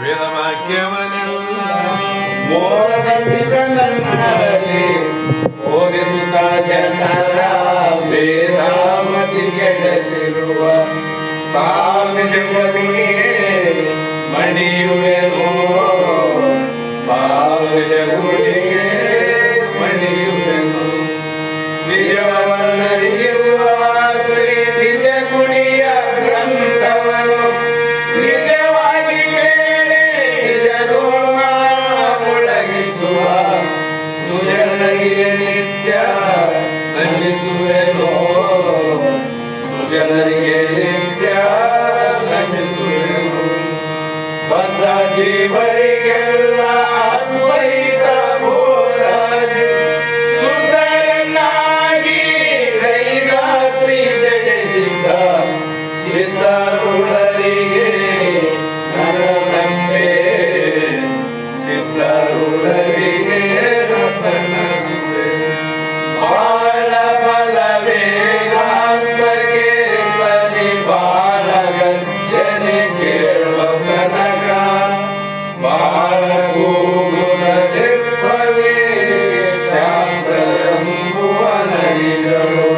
ವೇದವಾಕ್ಯವನೆಲ್ಲ ಮೋರದಲ್ಲಿ ಓದಿಸುತ್ತ ಜನರ ವೇದಾವತಿ ಕೆಳಸಿರುವ ಸಾವಿಜಗಳಿಗೆ ಮಣಿಯುವೆನು ಸಾವಿಜಗಳಿಗೆ ಮಣಿಯುವೆನು ನಿಜವನ್ನರಿಗಿಸುವ ನಿಜ ಗುಡಿಯ ಗ್ರಂಥವನು ನಿಜವಾಗಿ ಕೇಳಿ ನಿಜದೋರ್ಮನ ಮುಳಗಿಸುವ ಸುಜನರಿಗೆ ನಿತ್ಯ ನಂಬಿಸುವೆನೋ ಸುಜನರಿಗೆ ನಿತ್ಯ ನಂಬಿಸುವೆನು ಬಂದ ಜೀವರಿಗೆಲ್ಲ ಅದ್ವೈತ ಬೋಧ ಸುಂದರನಾಗಿ ಕೈಗ ಶ್ರೀ ಜಡೇಶಿಂಗ ಸಿದ್ಧಾರೂಢರಿಗೆ ನರನಂಬೆ ಸಿದ್ಧಾರೂಢರಿಗೆ ನರನಂಬೆ ಬಾಳ ಬಲ ವೇದಾಂತಕ್ಕೆ ಸರಿ ಬಾಳ ಗರ್ಜನೆ ಕೇಳುವ ತನಕ ಬಾಳ ಕೂಗುಲ ದಿಪ್ಪವೇ ಶಾಸ್ತ್ರವೆಂಬುವ ನರಿಗಳು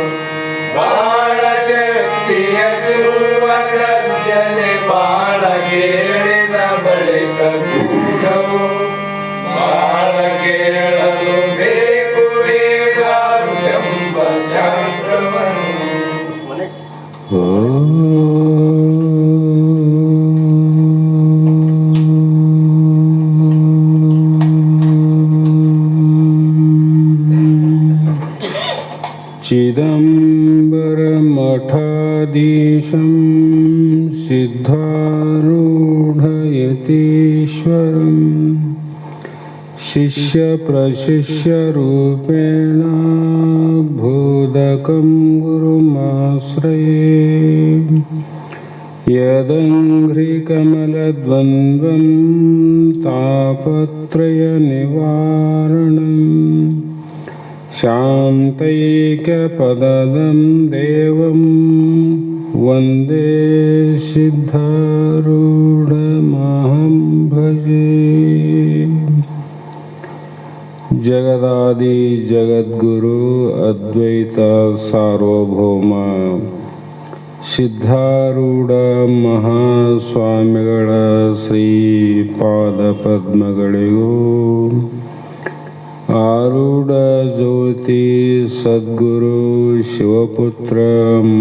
ಬಾಳ ಶಕ್ತಿಯ ಸುರುವ ಗರ್ಜನೆ ಬಾಳ ಕೇಳಿದ ಬಳಿಕ ಕೂಗವು ಬಾಳ ಕೇಳಲು ಬೇಕು ವೇದ ಎಂಬ ಶಾಸ್ತ್ರವನ್ನು चिदम्बरमठाधीशं सिद्धारूढयतीश्वरं शिष्यप्रशिष्यरूपेण बोधकं गुरुमाश्रये यदङ्घ्रिकमलद्वन्द्वं तापत्रयनिवारणम् शान्तैकपदं देवं वन्दे सिद्धारूढमहं भजे जगदादि जगद्गुरु अद्वैत सार्वभौम ಸಿದ್ಧಾರೂಢ ಮಹಾಸ್ವಾಮಿಗಳ ಶ್ರೀಪಾದ ಪದ್ಮಗಳಿಗೂ ಆರೂಢ ಜ್ಯೋತಿ ಸದ್ಗುರು ಶಿವಪುತ್ರ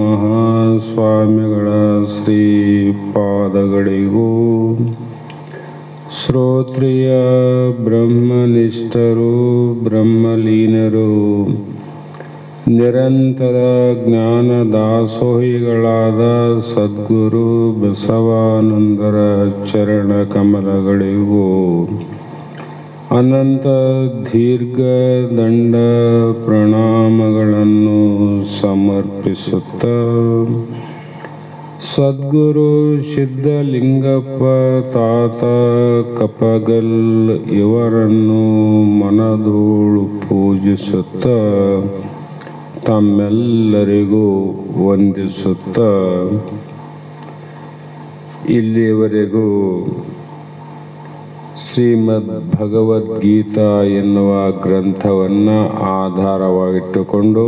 ಮಹಾಸ್ವಾಮಿಗಳ ಶ್ರೀಪಾದಗಳಿಗೂ ಶ್ರೋತ್ರಿಯ ಬ್ರಹ್ಮನಿಷ್ಠರು ಬ್ರಹ್ಮಲೀನರು ನಿರಂತರ ಜ್ಞಾನದಾಸೋಹಿಗಳಾದ ಸದ್ಗುರು ಬಸವಾನಂದರ ಚರಣ ಕಮಲಗಳಿಗೂ ಅನಂತ ದೀರ್ಘ ದಂಡ ಪ್ರಣಾಮಗಳನ್ನು ಸಮರ್ಪಿಸುತ್ತ ಸದ್ಗುರು ಸಿದ್ಧಲಿಂಗಪ್ಪ ತಾತ ಕಪಗಲ್ ಇವರನ್ನು ಮನಧೂಳು ಪೂಜಿಸುತ್ತ ತಮ್ಮೆಲ್ಲರಿಗೂ ವಂದಿಸುತ್ತ ಇಲ್ಲಿಯವರೆಗೂ ಶ್ರೀಮದ್ ಭಗವದ್ಗೀತಾ ಎನ್ನುವ ಗ್ರಂಥವನ್ನು ಆಧಾರವಾಗಿಟ್ಟುಕೊಂಡು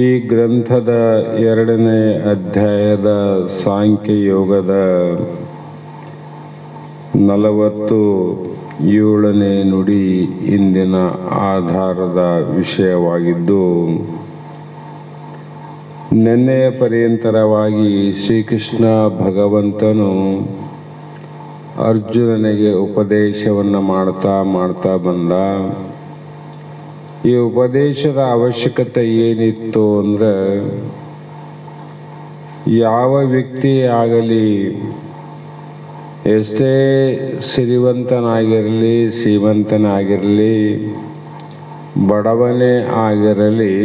ಈ ಗ್ರಂಥದ 2ನೇ ಅಧ್ಯಾಯದ ಸಾಂಖ್ಯಯೋಗದ 47ನೇ ನುಡಿ ಇಂದಿನ ಆಧಾರದ ವಿಷಯವಾಗಿದ್ದು, ನಿನ್ನೆಯ ಪರ್ಯಂತರವಾಗಿ ಶ್ರೀಕೃಷ್ಣ ಭಗವಂತನು ಅರ್ಜುನನಿಗೆ ಉಪದೇಶವನ್ನು ಮಾಡ್ತಾ ಬಂದ. ಈ ಉಪದೇಶದ ಅವಶ್ಯಕತೆ ಏನಿತ್ತು ಅಂದರೆ, ಯಾವ ವ್ಯಕ್ತಿ ಆಗಲಿ, ಎಷ್ಟೇ ಸಿರಿವಂತನಾಗಿರಲಿ ಶ್ರೀಮಂತನಾಗಿರಲಿ ಬಡವನೇ ಆಗಿರಲಿ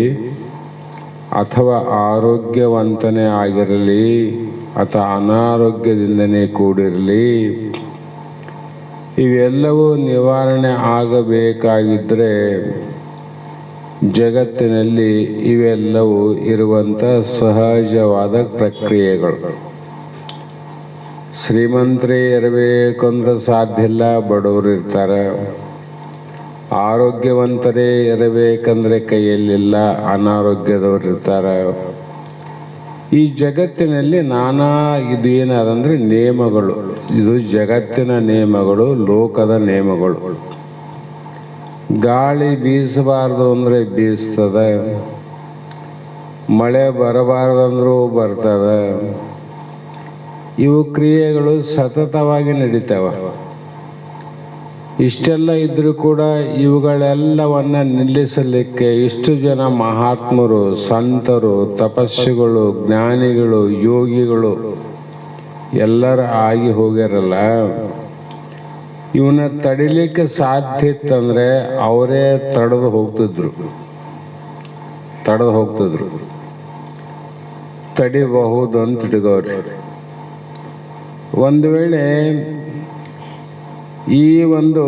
ಅಥವಾ ಆರೋಗ್ಯವಂತನೇ ಆಗಿರಲಿ ಅಥವಾ ಅನಾರೋಗ್ಯದಿಂದನೇ ಕೂಡಿರಲಿ, ಇವೆಲ್ಲವೂ ನಿವಾರಣೆ ಆಗಬೇಕಾಗಿದ್ದರೆ ಜಗತ್ತಿನಲ್ಲಿ ಇವೆಲ್ಲವೂ ಇರುವಂಥ ಸಹಜವಾದ ಪ್ರಕ್ರಿಯೆಗಳು. ಶ್ರೀಮಂತರೇ ಇರಬೇಕಂದ್ರೆ ಸಾಧ್ಯ ಇಲ್ಲ, ಬಡವರು ಇರ್ತಾರೆ. ಆರೋಗ್ಯವಂತರೇ ಇರಬೇಕಂದ್ರೆ ಕೈಯಲ್ಲಿಲ್ಲ, ಅನಾರೋಗ್ಯದವರು ಇರ್ತಾರೆ. ಈ ಜಗತ್ತಿನಲ್ಲಿ ನಾನಾ ಇದು ಏನದಂದ್ರೆ ನಿಯಮಗಳು. ಇದು ಜಗತ್ತಿನ ನಿಯಮಗಳು, ಲೋಕದ ನಿಯಮಗಳು. ಗಾಳಿ ಬೀಸಬಾರ್ದು ಅಂದ್ರೆ ಬೀಸ್ತದೆ, ಮಳೆ ಬರಬಾರ್ದಂದ್ರೂ ಬರ್ತದೆ. ಇವು ಕ್ರಿಯೆಗಳು ಸತತವಾಗಿ ನಡೀತಾವ. ಇಷ್ಟೆಲ್ಲ ಇದ್ರೂ ಕೂಡ ಇವುಗಳೆಲ್ಲವನ್ನ ನಿಲ್ಲಿಸಲಿಕ್ಕೆ ಇಷ್ಟು ಜನ ಮಹಾತ್ಮರು, ಸಂತರು, ತಪಸ್ವಿಗಳು, ಜ್ಞಾನಿಗಳು, ಯೋಗಿಗಳು ಎಲ್ಲರ ಆಗಿ ಹೋಗ್ಯಾರಲ್ಲ. ಇವನ್ನ ತಡಿಲಿಕ್ಕೆ ಸಾಧ್ಯ ಇತ್ತಂದ್ರೆ ಅವರೇ ತಡೆದು ಹೋಗ್ತಿದ್ರು. ತಡಿಬಹುದು ಅಂತ ಹಿಡಿದವ್ರಿ. ಒಂದು ವೇಳೆ ಈ ಒಂದು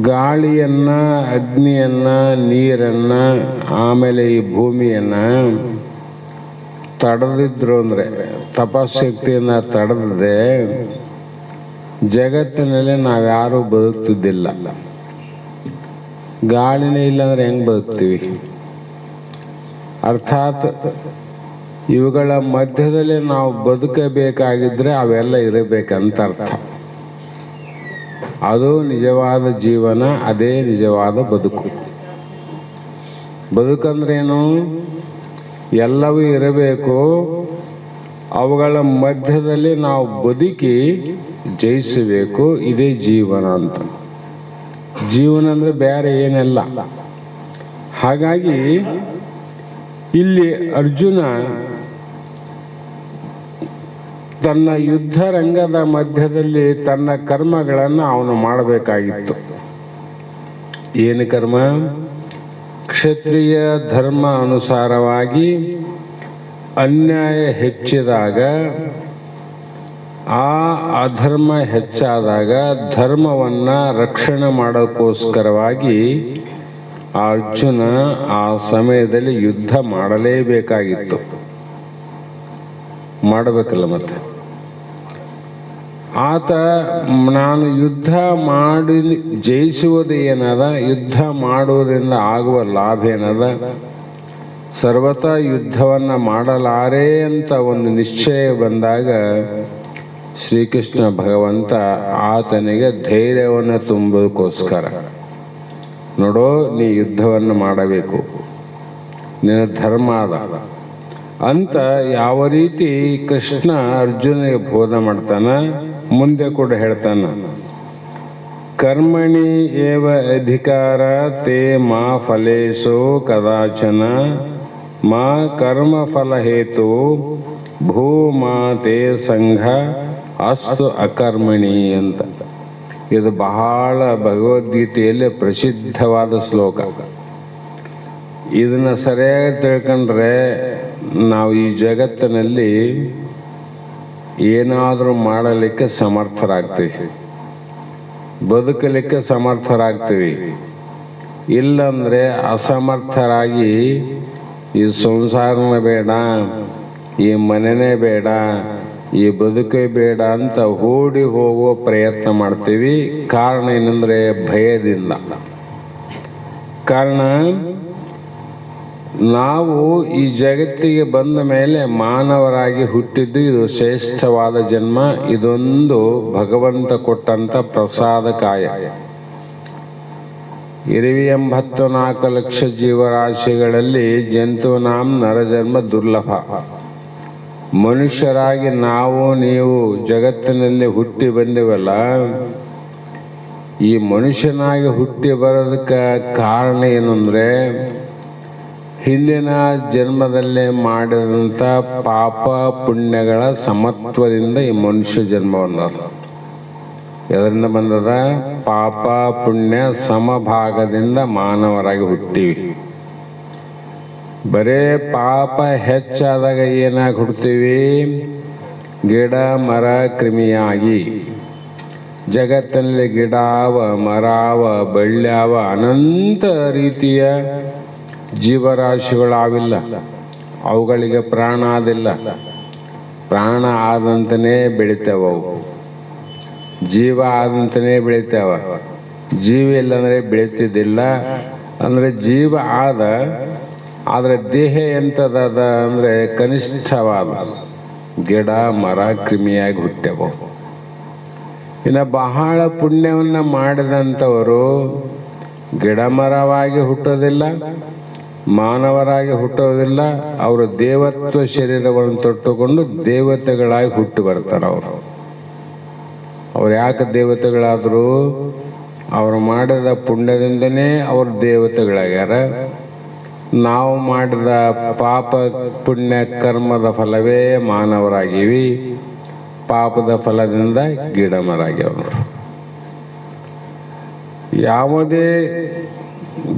ಗಾಳಿಯನ್ನ, ಅಗ್ನಿಯನ್ನ, ನೀರನ್ನ, ಆಮೇಲೆ ಈ ಭೂಮಿಯನ್ನ ತಡೆದಿದ್ರು ಅಂದ್ರೆ, ತಪಶಕ್ತಿಯನ್ನ ತಡೆದಿದೆ, ಜಗತ್ತಿನಲ್ಲಿ ನಾವ್ಯಾರೂ ಬದುಕ್ತಿದ್ದಿಲ್ಲ. ಗಾಳಿನೇ ಇಲ್ಲಾಂದ್ರೆ ಹೆಂಗ್ ಬದುಕ್ತೀವಿ? ಅರ್ಥಾತ್ ಇವುಗಳ ಮಧ್ಯದಲ್ಲಿ ನಾವು ಬದುಕಬೇಕಾಗಿದ್ರೆ ಅವೆಲ್ಲ ಇರಬೇಕಂತ ಅರ್ಥ. ಅದು ನಿಜವಾದ ಜೀವನ, ಅದೇ ನಿಜವಾದ ಬದುಕು. ಬದುಕಂದ್ರೇನು? ಎಲ್ಲವೂ ಇರಬೇಕು, ಅವುಗಳ ಮಧ್ಯದಲ್ಲಿ ನಾವು ಬದುಕಿ ಜಯಿಸಬೇಕು. ಇದೇ ಜೀವನ ಅಂತ. ಜೀವನ ಅಂದ್ರೆ ಬೇರೆ ಏನೆಲ್ಲ. ಹಾಗಾಗಿ ಇಲ್ಲಿ ಅರ್ಜುನ ತನ್ನ ಯುದ್ಧ ರಂಗದ ಮಧ್ಯದಲ್ಲಿ ತನ್ನ ಕರ್ಮಗಳನ್ನು ಅವನು ಮಾಡಬೇಕಾಗಿತ್ತು. ಏನು ಕರ್ಮ? ಕ್ಷತ್ರಿಯ ಧರ್ಮ ಅನುಸಾರವಾಗಿ ಅನ್ಯಾಯ ಹೆಚ್ಚಿದಾಗ, ಆ ಅಧರ್ಮ ಹೆಚ್ಚಾದಾಗ ಧರ್ಮವನ್ನ ರಕ್ಷಣೆ ಮಾಡೋಕ್ಕೋಸ್ಕರವಾಗಿ ಅರ್ಜುನ ಆ ಸಮಯದಲ್ಲಿ ಯುದ್ಧ ಮಾಡಲೇಬೇಕಾಗಿತ್ತು. ಮಾಡಬೇಕಲ್ಲ ಮತ್ತೆ. ಆತ ನಾನು ಯುದ್ಧ ಮಾಡಿ ಜಯಿಸುವುದು ಏನದ, ಯುದ್ಧ ಮಾಡುವುದರಿಂದ ಆಗುವ ಲಾಭ ಏನದ, ಸರ್ವತಾ ಯುದ್ಧವನ್ನ ಮಾಡಲಾರೆ ಅಂತ ಒಂದು ನಿಶ್ಚಯ ಬಂದಾಗ ಶ್ರೀಕೃಷ್ಣ ಭಗವಂತ ಆತನಿಗೆ ಧೈರ್ಯವನ್ನು ತುಂಬೋದಕ್ಕೋಸ್ಕರ, ನೋಡೋ ನೀ ಯುದ್ಧವನ್ನು ಮಾಡಬೇಕು, ನಿನ್ನ ಧರ್ಮ ಅದ ಅಂತ ಯಾವ ರೀತಿ ಕೃಷ್ಣ ಅರ್ಜುನಿಗೆ ಬೋಧ ಮಾಡ್ತಾನ, ಮುಂದೆ ಕೂಡ ಹೇಳ್ತಾನ. ಕರ್ಮಣಿ ಏವ ಅಧಿಕಾರ ತೇ ಮಾ ಫಲೇಶೋ ಕದಾಚನ ಮಾ ಕರ್ಮ ಫಲ ಹೇತು ಭೂಮಾ ತೇ ಸಂಘ ಅಸ್ತು ಅಕರ್ಮಣಿ ಅಂತ. ಇದು ಬಹಳ ಭಗವದ್ಗೀತೆಯಲ್ಲಿ ಪ್ರಸಿದ್ಧವಾದ ಶ್ಲೋಕ. ಇದನ್ನ ಸರಿಯಾಗಿ ತಿಳ್ಕೊಂಡ್ರೆ ನಾವು ಈ ಜಗತ್ತಿನಲ್ಲಿ ಏನಾದರೂ ಮಾಡಲಿಕ್ಕೆ ಸಮರ್ಥರಾಗ್ತೀವಿ, ಬದುಕಲಿಕ್ಕೆ ಸಮರ್ಥರಾಗ್ತೀವಿ. ಇಲ್ಲಂದ್ರೆ ಅಸಮರ್ಥರಾಗಿ ಈ ಸಂಸಾರನೇ ಬೇಡ, ಈ ಮನೆನೇ ಬೇಡ, ಈ ಬದುಕೇ ಬೇಡ ಅಂತ ಓಡಿ ಹೋಗುವ ಪ್ರಯತ್ನ ಮಾಡ್ತೀವಿ. ಕಾರಣ ಏನಂದ್ರೆ ಭಯದಿಂದ. ಕಾರಣ ನಾವು ಈ ಜಗತ್ತಿಗೆ ಬಂದ ಮೇಲೆ ಮಾನವರಾಗಿ ಹುಟ್ಟಿದ್ದು ಇದು ಶ್ರೇಷ್ಠವಾದ ಜನ್ಮ. ಇದೊಂದು ಭಗವಂತ ಕೊಟ್ಟಂತ ಪ್ರಸಾದ ಕಾಯ. 84 ಲಕ್ಷ ಜೀವರಾಶಿಗಳಲ್ಲಿ ಜಂತುನಾಂ ನರಜನ್ಮ ದುರ್ಲಭ. ಮನುಷ್ಯರಾಗಿ ನಾವು ನೀವು ಜಗತ್ತಿನಲ್ಲಿ ಹುಟ್ಟಿ ಬಂದಿವಲ್ಲ, ಈ ಮನುಷ್ಯನಾಗಿ ಹುಟ್ಟಿ ಬರೋದಕ್ಕೆ ಕಾರಣ ಏನು ಅಂದ್ರೆ ಹಿಂದಿನ ಜನ್ಮದಲ್ಲೇ ಮಾಡಿದಂಥ ಪಾಪ ಪುಣ್ಯಗಳ ಸಮತ್ವದಿಂದ ಈ ಮನುಷ್ಯ ಜನ್ಮ ಬಂದದ. ಎದರಿಂದ ಬಂದದ? ಪಾಪ ಪುಣ್ಯ ಸಮಭಾಗದಿಂದ ಮಾನವರಾಗಿ ಹುಟ್ಟಿವಿ. ಬರೇ ಪಾಪ ಹೆಚ್ಚಾದಾಗ ಏನಾಗಿ ಹುಡ್ತೀವಿ? ಗಿಡ ಮರ ಕ್ರಿಮಿಯಾಗಿ. ಜಗತ್ತಿನಲ್ಲಿ ಗಿಡಾವ, ಮರಾವ, ಬಳ್ಳ್ಯಾವ, ಅನಂತ ರೀತಿಯ ಜೀವರಾಶಿಗಳಾವಿಲ್ಲ, ಅವುಗಳಿಗೆ ಪ್ರಾಣ ಆದಿಲ್ಲ. ಪ್ರಾಣ ಆದಂತನೇ ಬೆಳಿತಾವ ಅವು, ಜೀವ ಆದಂತನೇ ಬೆಳಿತಾವ. ಜೀವ ಇಲ್ಲಂದ್ರೆ ಬೆಳಿತಿದ್ದಿಲ್ಲ. ಅಂದರೆ ಜೀವ ಆದ, ಆದರೆ ದೇಹ ಎಂಥದ ಅಂದರೆ ಕನಿಷ್ಠವಾದ ಗಿಡ ಮರ ಕ್ರಿಮಿಯಾಗಿ ಹುಟ್ಟ್ಯವ. ಇನ್ನು ಬಹಳ ಪುಣ್ಯವನ್ನು ಮಾಡಿದಂಥವರು ಗಿಡ ಮರವಾಗಿ ಹುಟ್ಟೋದಿಲ್ಲ, ಮಾನವರಾಗಿ ಹುಟ್ಟೋದಿಲ್ಲ. ಅವರು ದೇವತ್ವ ಶರೀರವನ್ನು ತೊಟ್ಟುಕೊಂಡು ದೇವತೆಗಳಾಗಿ ಹುಟ್ಟು ಬರ್ತಾರೆ. ಅವ್ರು ಯಾಕೆ ದೇವತೆಗಳಾದರು? ಅವರು ಮಾಡಿದ ಪುಣ್ಯದಿಂದನೇ ಅವರು ದೇವತೆಗಳಾಗ್ಯಾರ. ನಾವು ಮಾಡಿದ ಪಾಪ ಪುಣ್ಯ ಕರ್ಮದ ಫಲವೇ ಮಾನವರಾಗಿವಿ. ಪಾಪದ ಫಲದಿಂದ ಗಿಡ ಮರಾಗ್ಯವರು. ಯಾವುದೇ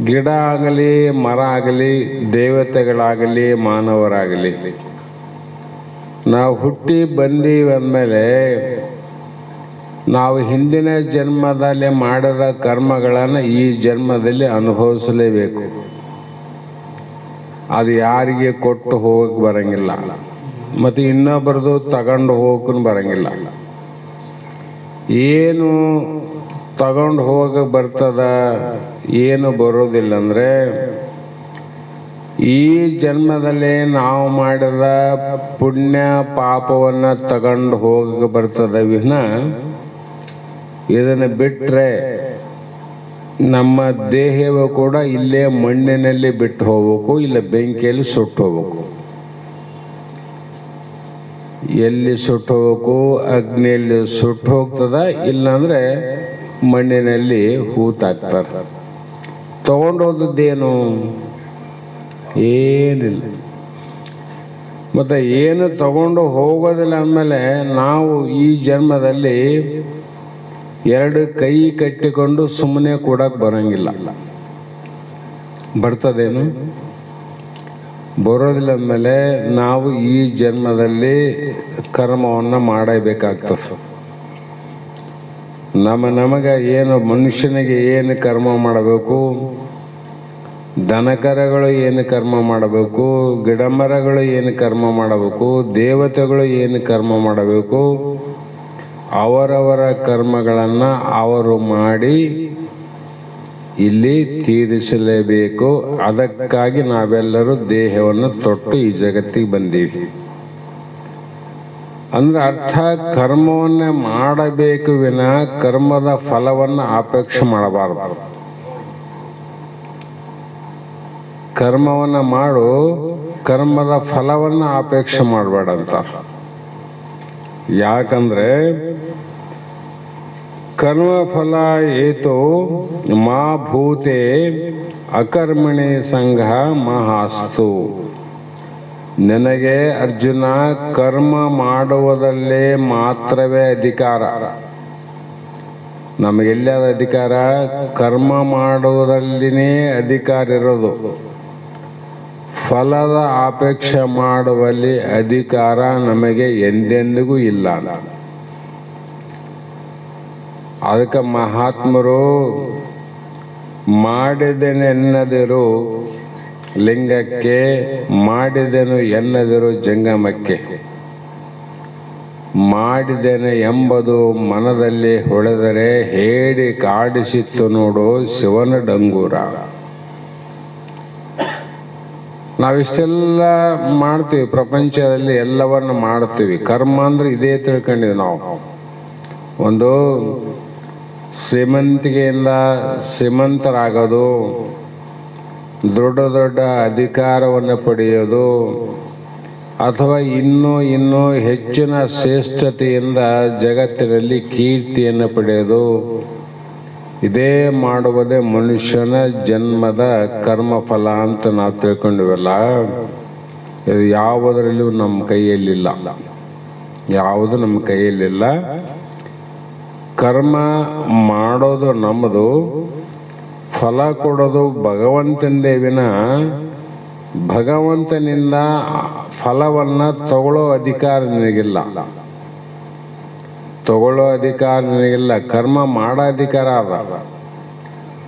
ಗಿಡ ಆಗಲಿ ಮರ ಆಗಲಿ ದೇವತೆಗಳಾಗಲಿ ಮಾನವರಾಗಲಿ ನಾವು ಹುಟ್ಟಿ ಬಂದೀವಿ ಅಂದಮೇಲೆ ನಾವು ಹಿಂದಿನ ಜನ್ಮದಲ್ಲಿ ಮಾಡಿದ ಕರ್ಮಗಳನ್ನು ಈ ಜನ್ಮದಲ್ಲಿ ಅನುಭವಿಸಲೇಬೇಕು. ಅದು ಯಾರಿಗೆ ಕೊಟ್ಟು ಹೋಗಕ್ಕೆ ಬರಂಗಿಲ್ಲ, ಮತ್ತು ಇನ್ನೊಬ್ಬರದು ತಗೊಂಡು ಹೋಗಕ್ಕೂ ಬರಂಗಿಲ್ಲ. ಏನು ತಗೊಂಡು ಹೋಗಕ್ಕೆ ಬರ್ತದ, ಏನು ಬರೋದಿಲ್ಲ ಅಂದರೆ ಈ ಜನ್ಮದಲ್ಲಿ ನಾವು ಮಾಡಿದ ಪುಣ್ಯ ಪಾಪವನ್ನು ತಗೊಂಡು ಹೋಗಕ್ಕೆ ಬರ್ತದ ವಿನ ಇದನ್ನು ಬಿಟ್ಟರೆ ನಮ್ಮ ದೇಹವು ಕೂಡ ಇಲ್ಲೇ ಮಣ್ಣಿನಲ್ಲಿ ಬಿಟ್ಟು ಹೋಗ್ಬೇಕು, ಇಲ್ಲ ಬೆಂಕಿಯಲ್ಲಿ ಸುಟ್ಟು ಹೋಗ್ಬೇಕು. ಎಲ್ಲಿ ಸುಟ್ಟು ಹೋಗ್ಬೇಕು? ಅಗ್ನಿಯಲ್ಲಿ ಸುಟ್ಟು ಹೋಗ್ತದ, ಇಲ್ಲಾಂದ್ರೆ ಮಣ್ಣಿನಲ್ಲಿ ಹೂತಾಕ್ತಾರೆ. ತಗೊಂಡೋದದ್ದೇನು? ಏನಿಲ್ಲ. ಮತ್ತು ಏನು ತಗೊಂಡು ಹೋಗೋದಿಲ್ಲ ಅಂದಮೇಲೆ ನಾವು ಈ ಜನ್ಮದಲ್ಲಿ ಎರಡು ಕೈ ಕಟ್ಟಿಕೊಂಡು ಸುಮ್ಮನೆ ಕೊಡಕ್ಕೆ ಬರೋಂಗಿಲ್ಲ. ಬರ್ತದೇನು? ಬರೋದಿಲ್ಲ ಅಂದಮೇಲೆ ನಾವು ಈ ಜನ್ಮದಲ್ಲಿ ಕರ್ಮವನ್ನು ಮಾಡಬೇಕಾಗ್ತದೆ. ನಮಗೆ ಏನು ಮನುಷ್ಯನಿಗೆ ಏನು ಕರ್ಮ ಮಾಡಬೇಕು, ದನಕರಗಳು ಏನು ಕರ್ಮ ಮಾಡಬೇಕು, ಗಿಡಮರಗಳು ಏನು ಕರ್ಮ ಮಾಡಬೇಕು, ದೇವತೆಗಳು ಏನು ಕರ್ಮ ಮಾಡಬೇಕು, ಅವರವರ ಕರ್ಮಗಳನ್ನು ಅವರು ಮಾಡಿ ಇಲ್ಲಿ ತೀರಿಸಲೇಬೇಕು. ಅದಕ್ಕಾಗಿ ನಾವೆಲ್ಲರೂ ದೇಹವನ್ನು ತೊಟ್ಟು ಈ ಜಗತ್ತಿಗೆ ಬಂದೀವಿ. ಅಂದ್ರೆ ಅರ್ಥ ಕರ್ಮವನ್ನೇ ಮಾಡಬೇಕು ವಿನ ಕರ್ಮದ ಫಲವನ್ನು ಅಪೇಕ್ಷೆ ಮಾಡಬಾರದು. ಕರ್ಮವನ್ನು ಮಾಡು, ಕರ್ಮದ ಫಲವನ್ನು ಅಪೇಕ್ಷೆ ಮಾಡಬೇಡ ಅಂತ. ಯಾಕಂದ್ರೆ ಕರ್ಮಫಲ ಏತೋ ಮಾ ಭೂತೆ ಅಕರ್ಮಣಿ ಸಂಘ ಮಹಾಸ್ತು. ನನಗೆ ಅರ್ಜುನ ಕರ್ಮ ಮಾಡುವುದಲ್ಲೇ ಮಾತ್ರವೇ ಅಧಿಕಾರ. ನಮಗೆಲ್ಲದ ಅಧಿಕಾರ? ಕರ್ಮ ಮಾಡುವುದಲ್ಲಿನೇ ಅಧಿಕಾರ ಇರೋದು. ಫಲದ ಅಪೇಕ್ಷೆ ಮಾಡುವಲ್ಲಿ ಅಧಿಕಾರ ನಮಗೆ ಎಂದೆಂದಿಗೂ ಇಲ್ಲ. ಅದಕ್ಕೆ ಮಹಾತ್ಮರು ಮಾಡಿದೆನೆನ್ನದಿರು ಲಿಂಗಕ್ಕೆ, ಮಾಡಿದೆನು ಎನ್ನದಿರು ಜಂಗಮಕ್ಕೆ. ಮಾಡಿದೆನೆ ಎಂಬುದು ಮನದಲ್ಲಿ ಹೊಳೆದರೆ ಹೇಳಿ ಕಾಡಿಸಿತ್ತು ನೋಡು ಶಿವನ ಡಂಗೂರ. ನಾವಿಷ್ಟೆಲ್ಲ ಮಾಡ್ತೀವಿ, ಪ್ರಪಂಚದಲ್ಲಿ ಎಲ್ಲವನ್ನು ಮಾಡ್ತೀವಿ. ಕರ್ಮ ಅಂದ್ರೆ ಇದೇ ತಿಳ್ಕೊಂಡಿವಿ ನಾವು. ಒಂದು ಶ್ರೀಮಂತಿಕೆಯಿಂದ ಶ್ರೀಮಂತರಾಗೋದು, ದೊಡ್ಡ ದೊಡ್ಡ ಅಧಿಕಾರವನ್ನು ಪಡೆಯೋದು, ಅಥವಾ ಇನ್ನೂ ಹೆಚ್ಚಿನ ಶ್ರೇಷ್ಠತೆಯಿಂದ ಜಗತ್ತಿನಲ್ಲಿ ಕೀರ್ತಿಯನ್ನು ಪಡೆಯೋದು, ಇದೇ ಮಾಡುವುದೇ ಮನುಷ್ಯನ ಜನ್ಮದ ಕರ್ಮಫಲ ಅಂತ ನಾವು ತಿಳ್ಕೊಂಡಿವಲ್ಲ. ಇದು ಯಾವುದರಲ್ಲೂ ನಮ್ಮ ಕೈಯಲ್ಲಿಲ್ಲ, ಯಾವುದು ನಮ್ಮ ಕೈಯಲ್ಲಿಲ್ಲ. ಕರ್ಮ ಮಾಡೋದು ನಮ್ಮದು, ಫಲ ಕೊಡೋದು ಭಗವಂತಂದೇ ವಿನ ಭಗವಂತನಿಂದ ಫಲವನ್ನು ತಗೊಳ್ಳೋ ಅಧಿಕಾರ ನಿನಗಿಲ್ಲ. ತಗೊಳ್ಳೋ ಅಧಿಕಾರ ನಿನಗಿಲ್ಲ. ಕರ್ಮ ಮಾಡೋ ಅಧಿಕಾರ ಅದ,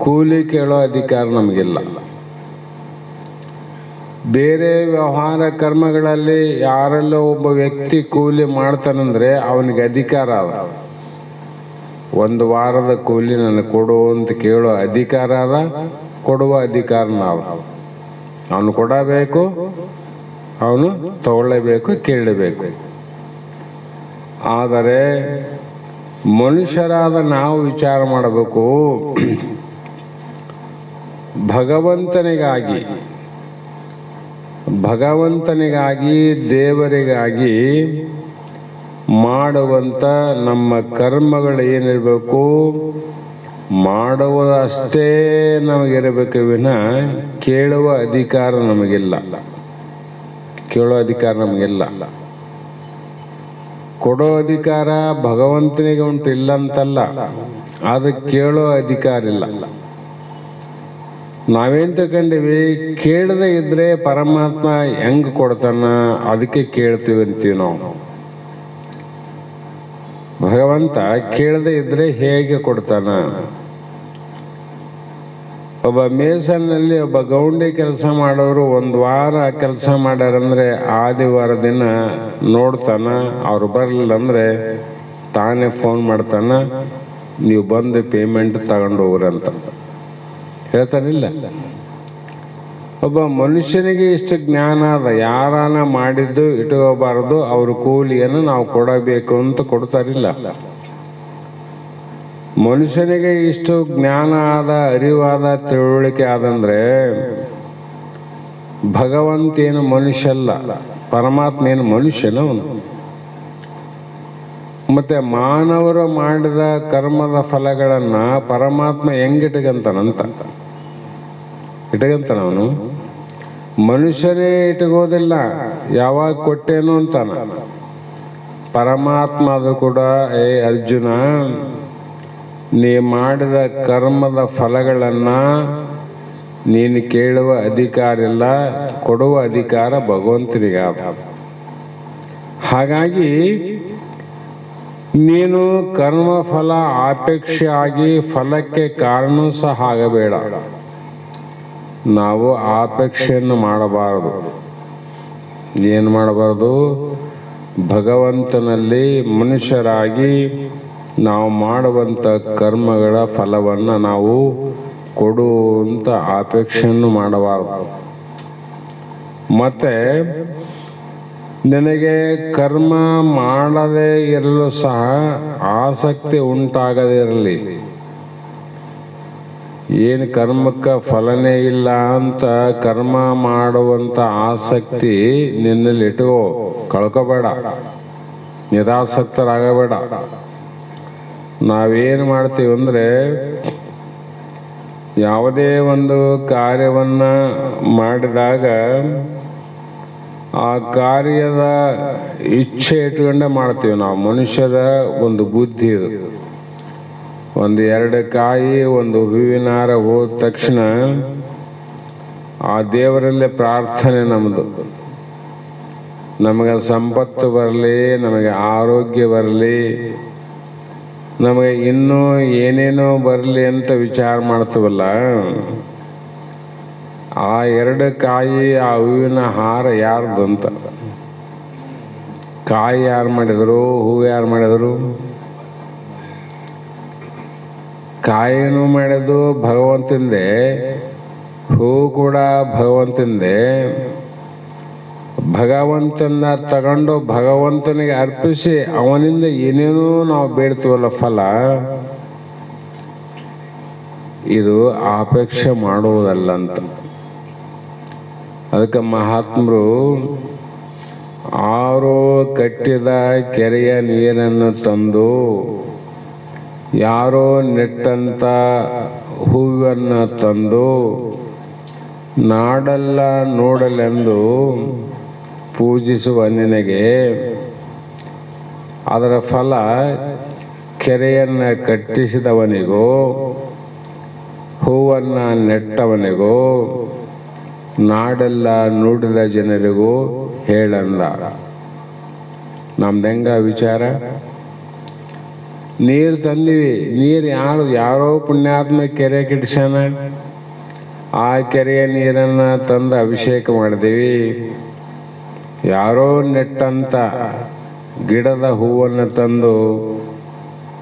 ಕೂಲಿ ಕೇಳೋ ಅಧಿಕಾರ ನಮಗಿಲ್ಲ. ಬೇರೆ ವ್ಯವಹಾರ ಕರ್ಮಗಳಲ್ಲಿ ಯಾರೆಲ್ಲೋ ಒಬ್ಬ ವ್ಯಕ್ತಿ ಕೂಲಿ ಮಾಡ್ತಾನಂದ್ರೆ ಅವನಿಗೆ ಅಧಿಕಾರ ಅದ. ಒಂದು ವಾರದ ಕೂಲಿ ನನಗೆ ಕೊಡು ಅಂತ ಕೇಳೋ ಅಧಿಕಾರ ಅದ, ಕೊಡುವ ಅಧಿಕಾರನ ಅದ. ಅವನು ಕೊಡಬೇಕು, ಅವನು ತಗೊಳ್ಳೇಬೇಕು, ಕೇಳಬೇಕು. ಆದರೆ ಮನುಷ್ಯರಾದ ನಾವು ವಿಚಾರ ಮಾಡಬೇಕು, ಭಗವಂತನಿಗಾಗಿ ದೇವರಿಗಾಗಿ ಮಾಡುವಂಥ ನಮ್ಮ ಕರ್ಮಗಳು ಏನಿರಬೇಕು, ಮಾಡುವುದಷ್ಟೇ ನಮಗಿರಬೇಕು ವಿನ ಕೇಳುವ ಅಧಿಕಾರ ನಮಗಿಲ್ಲ. ಕೇಳೋ ಅಧಿಕಾರ ನಮಗಿಲ್ಲ. ಕೊಡೋ ಅಧಿಕಾರ ಭಗವಂತನಿಗೆ ಉಂಟು, ಇಲ್ಲ ಅಂತಲ್ಲ, ಅದು ಕೇಳೋ ಅಧಿಕಾರ ಇಲ್ಲ. ನಾವೇನ್ ತಗೊಂಡಿವಿ, ಕೇಳದೆ ಇದ್ರೆ ಪರಮಾತ್ಮ ಹೆಂಗ್ ಕೊಡ್ತಾನ, ಅದಕ್ಕೆ ಕೇಳ್ತೀವಿ ಅಂತೀವಿ ನಾವು. ಭಗವಂತ ಕೇಳದೆ ಇದ್ರೆ ಹೇಗೆ ಕೊಡ್ತಾನ? ಒಬ್ಬ ಮೇಸನ್ನಲ್ಲಿ ಒಬ್ಬ ಗೌಂಡಿ ಕೆಲಸ ಮಾಡೋರು ಒಂದು ವಾರ ಕೆಲಸ ಮಾಡ್ಯಾರಂದ್ರೆ ಆದಿವಾರ ದಿನ ನೋಡ್ತಾನ. ಅವ್ರು ಬರಲಿಲ್ಲ ಅಂದ್ರೆ ತಾನೇ ಫೋನ್ ಮಾಡ್ತಾನ, ನೀವು ಬಂದು ಪೇಮೆಂಟ್ ತಗೊಂಡು ಹೋಗ್ರಂತ ಹೇಳ್ತಾನಿಲ್ಲ. ಒಬ್ಬ ಮನುಷ್ಯನಿಗೆ ಇಷ್ಟು ಜ್ಞಾನ ಅದ, ಯಾರಾನ ಮಾಡಿದ್ದು ಇಟ್ಕೋಬಾರದು, ಅವ್ರ ಕೂಲಿಯನ್ನು ನಾವು ಕೊಡಬೇಕು ಅಂತ ಕೊಡ್ತಾರಿಲ್ಲ. ಮನುಷ್ಯನಿಗೆ ಇಷ್ಟು ಜ್ಞಾನ ಆದ, ಅರಿವಾದ, ತಿಳುವಳಿಕೆ ಆದಂದ್ರೆ ಭಗವಂತ ಏನು ಮನುಷ್ಯ ಅಲ್ಲ, ಪರಮಾತ್ಮ ಏನು ಮನುಷ್ಯನವನು. ಮತ್ತೆ ಮಾನವರು ಮಾಡಿದ ಕರ್ಮದ ಫಲಗಳನ್ನ ಪರಮಾತ್ಮ ಹೆಂಗಿಟ್ಕಂತಾನಂತ ಇಟ್ಕಂತಾನವನು. ಮನುಷ್ಯರೇ ಇಟ್ಕೋದಿಲ್ಲ, ಯಾವಾಗ ಕೊಟ್ಟೇನು ಅಂತಾನ ಪರಮಾತ್ಮ. ಅದು ಕೂಡ, ಏ ಅರ್ಜುನ, ನೀ ಮಾಡಿದ ಕರ್ಮದ ಫಲಗಳನ್ನ ನೀನು ಕೇಳುವ ಅಧಿಕಾರ ಇಲ್ಲ, ಕೊಡುವ ಅಧಿಕಾರ ಭಗವಂತನಿಗಾದ. ಹಾಗಾಗಿ ನೀನು ಕರ್ಮ ಫಲ ಆಪೇಕ್ಷೆ ಆಗಿ ಫಲಕ್ಕೆ ಕಾರಣ ಸಹ ಆಗಬೇಡ. ನಾವು ಆಪೇಕ್ಷೆಯನ್ನು ಮಾಡಬಾರದು. ಏನು ಮಾಡಬಾರದು? ಭಗವಂತನಲ್ಲಿ ಮನುಷ್ಯರಾಗಿ ನಾವು ಮಾಡುವಂಥ ಕರ್ಮಗಳ ಫಲವನ್ನು ನಾವು ಕೊಡುವಂಥ ಅಪೇಕ್ಷೆಯನ್ನು ಮಾಡಬಾರದು. ಮತ್ತೆ ನಿನಗೆ ಕರ್ಮ ಮಾಡದೇ ಇರಲು ಸಹ ಆಸಕ್ತಿ ಉಂಟಾಗದೇ ಇರಲಿ. ಏನು ಕರ್ಮಕ್ಕೆ ಫಲನೇ ಇಲ್ಲ ಅಂತ ಕರ್ಮ ಮಾಡುವಂಥ ಆಸಕ್ತಿ ನಿನ್ನಲ್ಲಿ ಇಟ್ಕೋ, ಕಳ್ಕೋಬೇಡ, ನಿರಾಸಕ್ತರಾಗಬೇಡ. ನಾವೇನು ಮಾಡ್ತೀವಿ ಅಂದರೆ, ಯಾವುದೇ ಒಂದು ಕಾರ್ಯವನ್ನ ಮಾಡಿದಾಗ ಆ ಕಾರ್ಯದ ಇಚ್ಛೆ ಇಟ್ಕೊಂಡೆ ಮಾಡ್ತೀವಿ ನಾವು. ಮನುಷ್ಯದ ಒಂದು ಬುದ್ಧಿ ಇದು. ಒಂದು 2 ಕಾಯಿ ಒಂದು ಹೂವಿನ ಹಾರ ಹೋದ ತಕ್ಷಣ ಆ ದೇವರಲ್ಲೇ ಪ್ರಾರ್ಥನೆ ನಮ್ಮದು. ನಮಗೆ ಸಂಪತ್ತು ಬರಲಿ, ನಮಗೆ ಆರೋಗ್ಯ ಬರಲಿ, ನಮಗೆ ಇನ್ನೂ ಏನೇನೋ ಬರಲಿ ಅಂತ ವಿಚಾರ ಮಾಡ್ತೀವಲ್ಲ. ಆ 2 ಕಾಯಿ ಆ ಹೂವಿನ ಹಾರ ಯಾರ್ದು ಅಂತ? ಕಾಯಿ ಯಾರು ಮಾಡಿದರು? ಹೂ ಯಾರು ಮಾಡಿದರು? ಕಾಯಿನೂ ಮಾಡಿದ್ದು ಭಗವಂತಂದೇ, ಹೂ ಕೂಡ ಭಗವಂತಂದೇ. ಭಗವಂತನ ತಗೊಂಡು ಭಗವಂತನಿಗೆ ಅರ್ಪಿಸಿ ಅವನಿಂದ ಏನೇನೋ ನಾವು ಬೇಡ್ತೀವಲ್ಲ ಫಲ, ಇದು ಅಪೇಕ್ಷೆ ಮಾಡುವುದಲ್ಲ ಅಂತ. ಅದಕ್ಕೆ ಮಹಾತ್ಮರು ಆರೋ ಕಟ್ಟಿದ ಕೆರೆಯ ನೀರನ್ನು ತಂದು ಯಾರೋ ನೆಟ್ಟಂತ ಹೂವನ್ನು ತಂದು ನಾಡೆಲ್ಲ ನೋಡಲೆಂದು ಪೂಜಿಸುವ ನಿನಗೆ ಅದರ ಫಲ ಕೆರೆಯನ್ನು ಕಟ್ಟಿಸಿದವನಿಗೋ ಹೂವನ್ನು ನೆಟ್ಟವನಿಗೋ ನಾಡೆಲ್ಲ ನುಡಿದ ಜನರಿಗೂ ಹೇಳಂದ. ನಮ್ದು ಹೆಂಗ ವಿಚಾರ? ನೀರು ತಂದಿವಿ, ನೀರು ಯಾರೋ ಪುಣ್ಯಾತ್ಮ ಕೆರೆ ಕಿಡ್ಸ್ಯಾನ, ಆ ಕೆರೆಯ ನೀರನ್ನು ತಂದು ಅಭಿಷೇಕ ಮಾಡಿದೀವಿ. ಯಾರೋ ನೆಟ್ಟಂತ ಗಿಡದ ಹೂವನ್ನು ತಂದು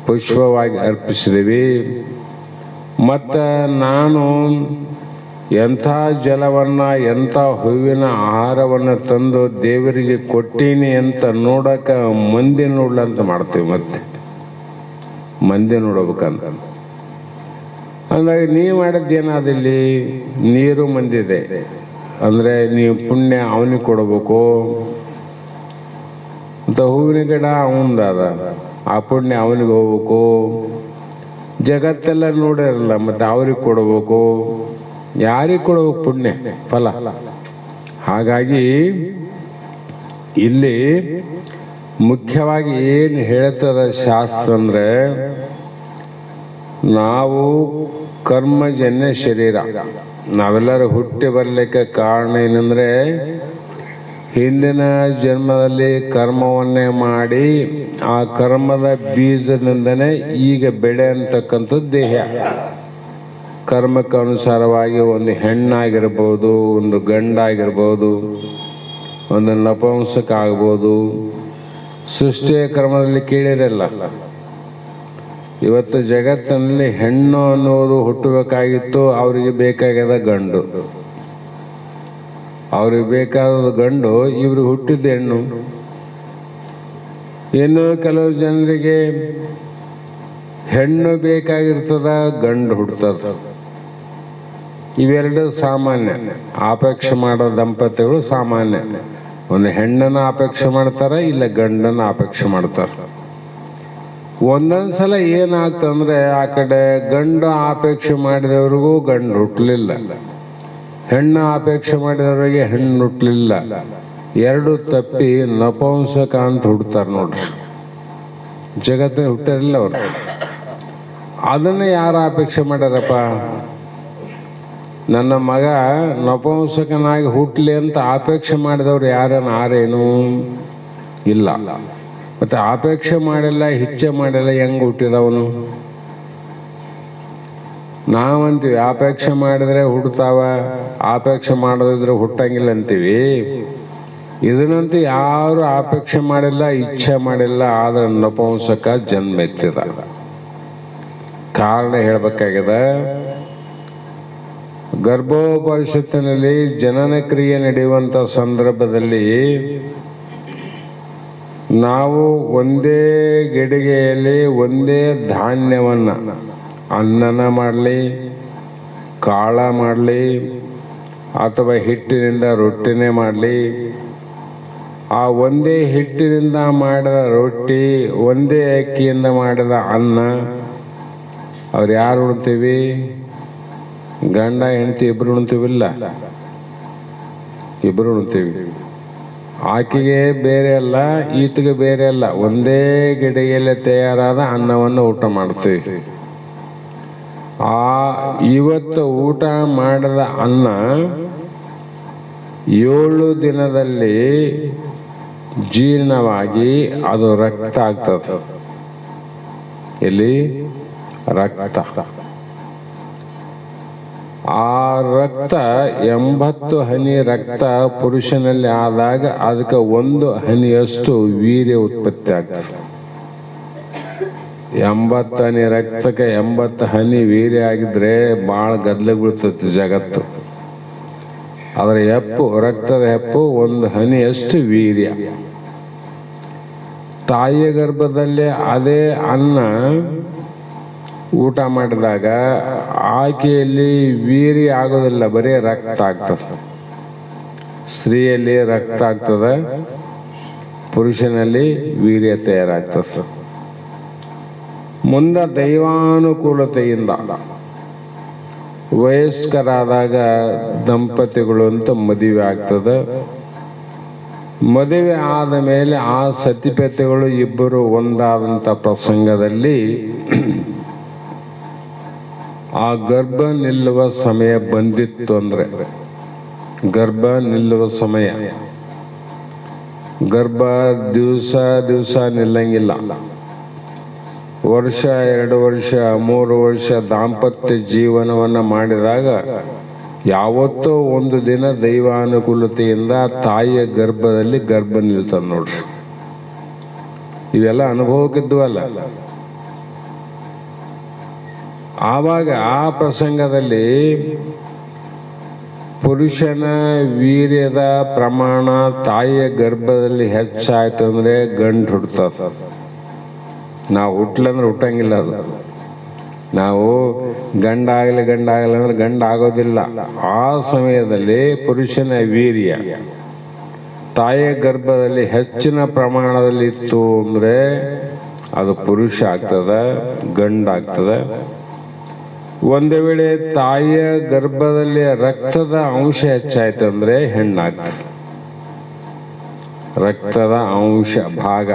ಪುಷ್ಪವಾಗಿ ಅರ್ಪಿಸಿದೀವಿ. ಮತ್ತು ನಾನು ಎಂಥ ಜಲವನ್ನು ಎಂಥ ಹೂವಿನ ಆಹಾರವನ್ನು ತಂದು ದೇವರಿಗೆ ಕೊಟ್ಟೀನಿ ಅಂತ ನೋಡಕ್ಕೆ ಮಂದಿ ನೋಡ್ಲಂತ ಮಾಡ್ತೀವಿ. ಮತ್ತೆ ಮಂದಿ ನೋಡ್ಬೇಕಂತ ಅಂದಾಗ ನೀವು ಮಾಡಿದ್ದೇನಾದಿಲ್ಲಿ ನೀರು ಮಂದಿದೆ ಅಂದರೆ ನೀವು ಪುಣ್ಯ ಅವನಿಗೆ ಕೊಡಬೇಕು ಅಂತ. ಹೂವಿನ ಗಿಡ ಅವಂದದ, ಆ ಪುಣ್ಯ ಅವನಿಗೆ ಹೋಗ್ಬೇಕು. ಜಗತ್ತೆಲ್ಲ ನೋಡಿರಲ್ಲ, ಮತ್ತೆ ಅವ್ರಿಗೆ ಕೊಡಬೇಕು. ಯಾರಿಗೆ ಕೊಡಬೇಕು ಪುಣ್ಯ ಫಲ? ಹಾಗಾಗಿ ಇಲ್ಲಿ ಮುಖ್ಯವಾಗಿ ಏನು ಹೇಳ್ತದ ಶಾಸ್ತ್ರ ಅಂದರೆ, ನಾವು ಕರ್ಮಜನ್ಯ ಶರೀರ. ನಾವೆಲ್ಲರೂ ಹುಟ್ಟಿ ಬರಲಿಕ್ಕೆ ಕಾರಣ ಏನಂದರೆ, ಹಿಂದಿನ ಜನ್ಮದಲ್ಲಿ ಕರ್ಮವನ್ನೇ ಮಾಡಿ ಆ ಕರ್ಮದ ಬೀಜದಿಂದನೇ ಈಗ ಬೆಳೆ ಅಂತಕ್ಕಂಥದ್ದು ದೇಹ. ಕರ್ಮಕ್ಕೆ ಅನುಸಾರವಾಗಿ ಒಂದು ಹೆಣ್ಣಾಗಿರ್ಬೋದು, ಒಂದು ಗಂಡಾಗಿರ್ಬೋದು, ಒಂದು ನಪುಂಸಕ ಆಗ್ಬೋದು. ಸೃಷ್ಟಿಯ ಕ್ರಮದಲ್ಲಿ ಕೇಳಿರಲ್ಲ. ಇವತ್ತು ಜಗತ್ತಿನಲ್ಲಿ ಹೆಣ್ಣು ಅನ್ನೋದು ಹುಟ್ಟಬೇಕಾಗಿತ್ತು, ಅವರಿಗೆ ಬೇಕಾಗ್ಯದ ಗಂಡು. ಅವ್ರಿಗೆ ಬೇಕಾದ ಗಂಡು, ಇವ್ರಿಗೆ ಹುಟ್ಟಿದ ಹೆಣ್ಣು. ಇನ್ನು ಕೆಲವು ಜನರಿಗೆ ಹೆಣ್ಣು ಬೇಕಾಗಿರ್ತದ, ಗಂಡು ಹುಡ್ತದ. ಇವೆರಡು ಸಾಮಾನ್ಯ. ಅಪೇಕ್ಷೆ ಮಾಡೋ ದಂಪತಿಗಳು ಸಾಮಾನ್ಯ. ಒಂದು ಹೆಣ್ಣನ್ನು ಅಪೇಕ್ಷೆ ಮಾಡ್ತಾರೆ, ಇಲ್ಲ ಗಂಡನ್ನು ಅಪೇಕ್ಷೆ ಮಾಡ್ತಾರೆ. ಒಂದೊಂದ್ಸಲ ಏನಾಗ್ತಂದ್ರೆ, ಆ ಕಡೆ ಗಂಡು ಅಪೇಕ್ಷೆ ಮಾಡಿದವ್ರಿಗೂ ಗಂಡು ಹುಟ್ಟಲಿಲ್ಲ, ಹೆಣ್ಣು ಅಪೇಕ್ಷೆ ಮಾಡಿದವರಿಗೆ ಹೆಣ್ಣು ಹುಟ್ಟಲಿಲ್ಲ. ಎರಡು ತಪ್ಪಿ ನಪುಂಸಕ ಅಂತ ಹುಡ್ತಾರೆ ನೋಡ್ರಿ. ಜಗತ್ತಿನ ಹುಟ್ಟಿರಲಿಲ್ಲ ಅವರು. ಅದನ್ನು ಯಾರು ಅಪೇಕ್ಷೆ ಮಾಡ್ಯಾರಪ್ಪ? ನನ್ನ ಮಗ ನಪುಂಸಕನಾಗಿ ಹುಟ್ಟಲಿ ಅಂತ ಅಪೇಕ್ಷೆ ಮಾಡಿದವ್ರು ಯಾರನ್ನ ಆರೇನು ಇಲ್ಲ. ಮತ್ತೆ ಅಪೇಕ್ಷೆ ಮಾಡಿಲ್ಲ, ಇಚ್ಛೆ ಮಾಡಿಲ್ಲ, ಹೆಂಗೆ ಹುಟ್ಟಿದವನು? ನಾವಂತೀವಿ ಅಪೇಕ್ಷೆ ಮಾಡಿದ್ರೆ ಹುಡ್ತಾವ, ಅಪೇಕ್ಷೆ ಮಾಡೋದಿದ್ರೆ ಹುಟ್ಟಂಗಿಲ್ಲ ಅಂತೀವಿ. ಇದನ್ನಂತೂ ಯಾರು ಅಪೇಕ್ಷೆ ಮಾಡಿಲ್ಲ, ಇಚ್ಛೆ ಮಾಡಿಲ್ಲ, ಆದ್ರೆ ನಪುಂಸಕ ಜನ್ಮ ಎತ್ತಿದ. ಕಾರಣ ಹೇಳ್ಬೇಕಾಗ್ಯದ. ಗರ್ಭೋಪನಿಷತ್ತಿನಲ್ಲಿ ಜನನ ಕ್ರಿಯೆ ನಡೆಯುವಂಥ ಸಂದರ್ಭದಲ್ಲಿ ನಾವು ಒಂದೇ ಗಿಡಿಗೆಯಲ್ಲಿ ಒಂದೇ ಧಾನ್ಯವನ್ನು, ಅನ್ನನ ಮಾಡಲಿ, ಕಾಳ ಮಾಡಲಿ, ಅಥವಾ ಹಿಟ್ಟಿನಿಂದ ರೊಟ್ಟಿನೇ ಮಾಡಲಿ, ಆ ಒಂದೇ ಹಿಟ್ಟಿನಿಂದ ಮಾಡಿದ ರೊಟ್ಟಿ, ಒಂದೇ ಅಕ್ಕಿಯಿಂದ ಮಾಡಿದ ಅನ್ನ, ಅವ್ರು ಯಾರು ಉಣ್ತೀವಿ? ಗಂಡ ಹೆಂಡತಿ ಇಬ್ರು ಉಣ್ತೀವಿಲ್ಲ? ಇಬ್ರು ಉಣ್ತೀವಿ. ಆಕೆಗೆ ಬೇರೆ ಅಲ್ಲ, ಈತಗೆ ಬೇರೆ ಅಲ್ಲ, ಒಂದೇ ಗಿಡಗೆಯಲ್ಲಿ ತಯಾರಾದ ಅನ್ನವನ್ನು ಊಟ ಮಾಡ್ತೀವಿ. ಇವತ್ತು ಊಟ ಮಾಡಿದ ಅನ್ನ 7 ದಿನದಲ್ಲಿ ಜೀರ್ಣವಾಗಿ ಅದು ರಕ್ತ ಆಗ್ತದೆ. ಎಲ್ಲಿ? ರಕ್ತ. ಆ ರಕ್ತ 80 ಹನಿ ರಕ್ತ ಪುರುಷನಲ್ಲಿ ಆದಾಗ ಅದಕ್ಕೆ 1 ಹನಿಯಷ್ಟು ವೀರ್ಯ ಉತ್ಪತ್ತಿ ಆಗ್ತದೆ. 80 ಹನಿ ರಕ್ತಕ್ಕೆ 80 ಹನಿ ವೀರ್ಯ ಆಗಿದ್ರೆ ಭಾಳ ಗದ್ದಲ ಬೀಳ್ತದೆ ಜಗತ್ತು. ಅದರ ಹೆಪ್ಪು, ರಕ್ತದ ಹೆಪ್ಪು 1 ಹನಿಯಷ್ಟು ವೀರ್ಯ. ತಾಯಿಯ ಗರ್ಭದಲ್ಲಿ ಅದೇ ಅನ್ನ ಊಟ ಮಾಡಿದಾಗ ಆಕೆಯಲ್ಲಿ ವೀರ್ಯ ಆಗೋದಿಲ್ಲ, ಬರೀ ರಕ್ತ ಆಗ್ತದೆ. ಸ್ತ್ರೀಯಲ್ಲಿ ರಕ್ತ ಆಗ್ತದೆ, ಪುರುಷನಲ್ಲಿ ವೀರ್ಯ ತಯಾರಾಗ್ತದೆ. ಮುಂದೆ ದೈವಾನುಕೂಲತೆಯಿಂದ ವಯಸ್ಕರಾದಾಗ ದಂಪತಿಗಳು ಅಂತ ಮದುವೆ ಆಗ್ತದೆ. ಮದುವೆ ಆದ ಮೇಲೆ ಆ ಸತಿಪತಿಗಳು ಇಬ್ಬರು ಒಂದಾದಂಥ ಪ್ರಸಂಗದಲ್ಲಿ ಆ ಗರ್ಭ ನಿಲ್ಲುವ ಸಮಯ ಬಂದಿತ್ತು ಅಂದ್ರೆ, ಗರ್ಭ ನಿಲ್ಲುವ ಸಮಯ, ಗರ್ಭ ದಿವಸ ನಿಲ್ಲಂಗಿಲ್ಲ. ವರ್ಷ, 2 ವರ್ಷ, 3 ವರ್ಷ ದಾಂಪತ್ಯ ಜೀವನವನ್ನು ಮಾಡಿದಾಗ ಯಾವತ್ತೋ ಒಂದು ದಿನ ದೈವಾನುಕೂಲತೆಯಿಂದ ತಾಯಿಯ ಗರ್ಭದಲ್ಲಿ ಗರ್ಭ ನಿಲ್ತದ ನೋಡ್ರಿ. ಇವೆಲ್ಲ ಅನುಭವಕ್ಕಿದ್ವಲ್ಲ. ಆವಾಗ ಆ ಪ್ರಸಂಗದಲ್ಲಿ ಪುರುಷನ ವೀರ್ಯದ ಪ್ರಮಾಣ ತಾಯಿಯ ಗರ್ಭದಲ್ಲಿ ಹೆಚ್ಚಾಯ್ತು ಅಂದ್ರೆ ಗಂಡು ಹುಟ್ಟುತ್ತ. ನಾವು ಹುಟ್ಲಂದ್ರೆ ಹುಟ್ಟಂಗಿಲ್ಲ. ಅದು ನಾವು ಗಂಡಾಗಲಿ ಅಂದ್ರೆ ಗಂಡ ಆಗೋದಿಲ್ಲ. ಆ ಸಮಯದಲ್ಲಿ ಪುರುಷನ ವೀರ್ಯ ತಾಯಿಯ ಗರ್ಭದಲ್ಲಿ ಹೆಚ್ಚಿನ ಪ್ರಮಾಣದಲ್ಲಿ ಇತ್ತು ಅಂದ್ರೆ ಅದು ಪುರುಷ ಆಗ್ತದ, ಗಂಡಾಗ್ತದ. ಒಂದು ವೇಳೆ ತಾಯಿಯ ಗರ್ಭದಲ್ಲಿ ರಕ್ತದ ಅಂಶ ಹೆಚ್ಚಾಯ್ತು ಅಂದ್ರೆ ಹೆಣ್ಣಾಗ್ತದೆ. ರಕ್ತದ ಅಂಶ ಭಾಗ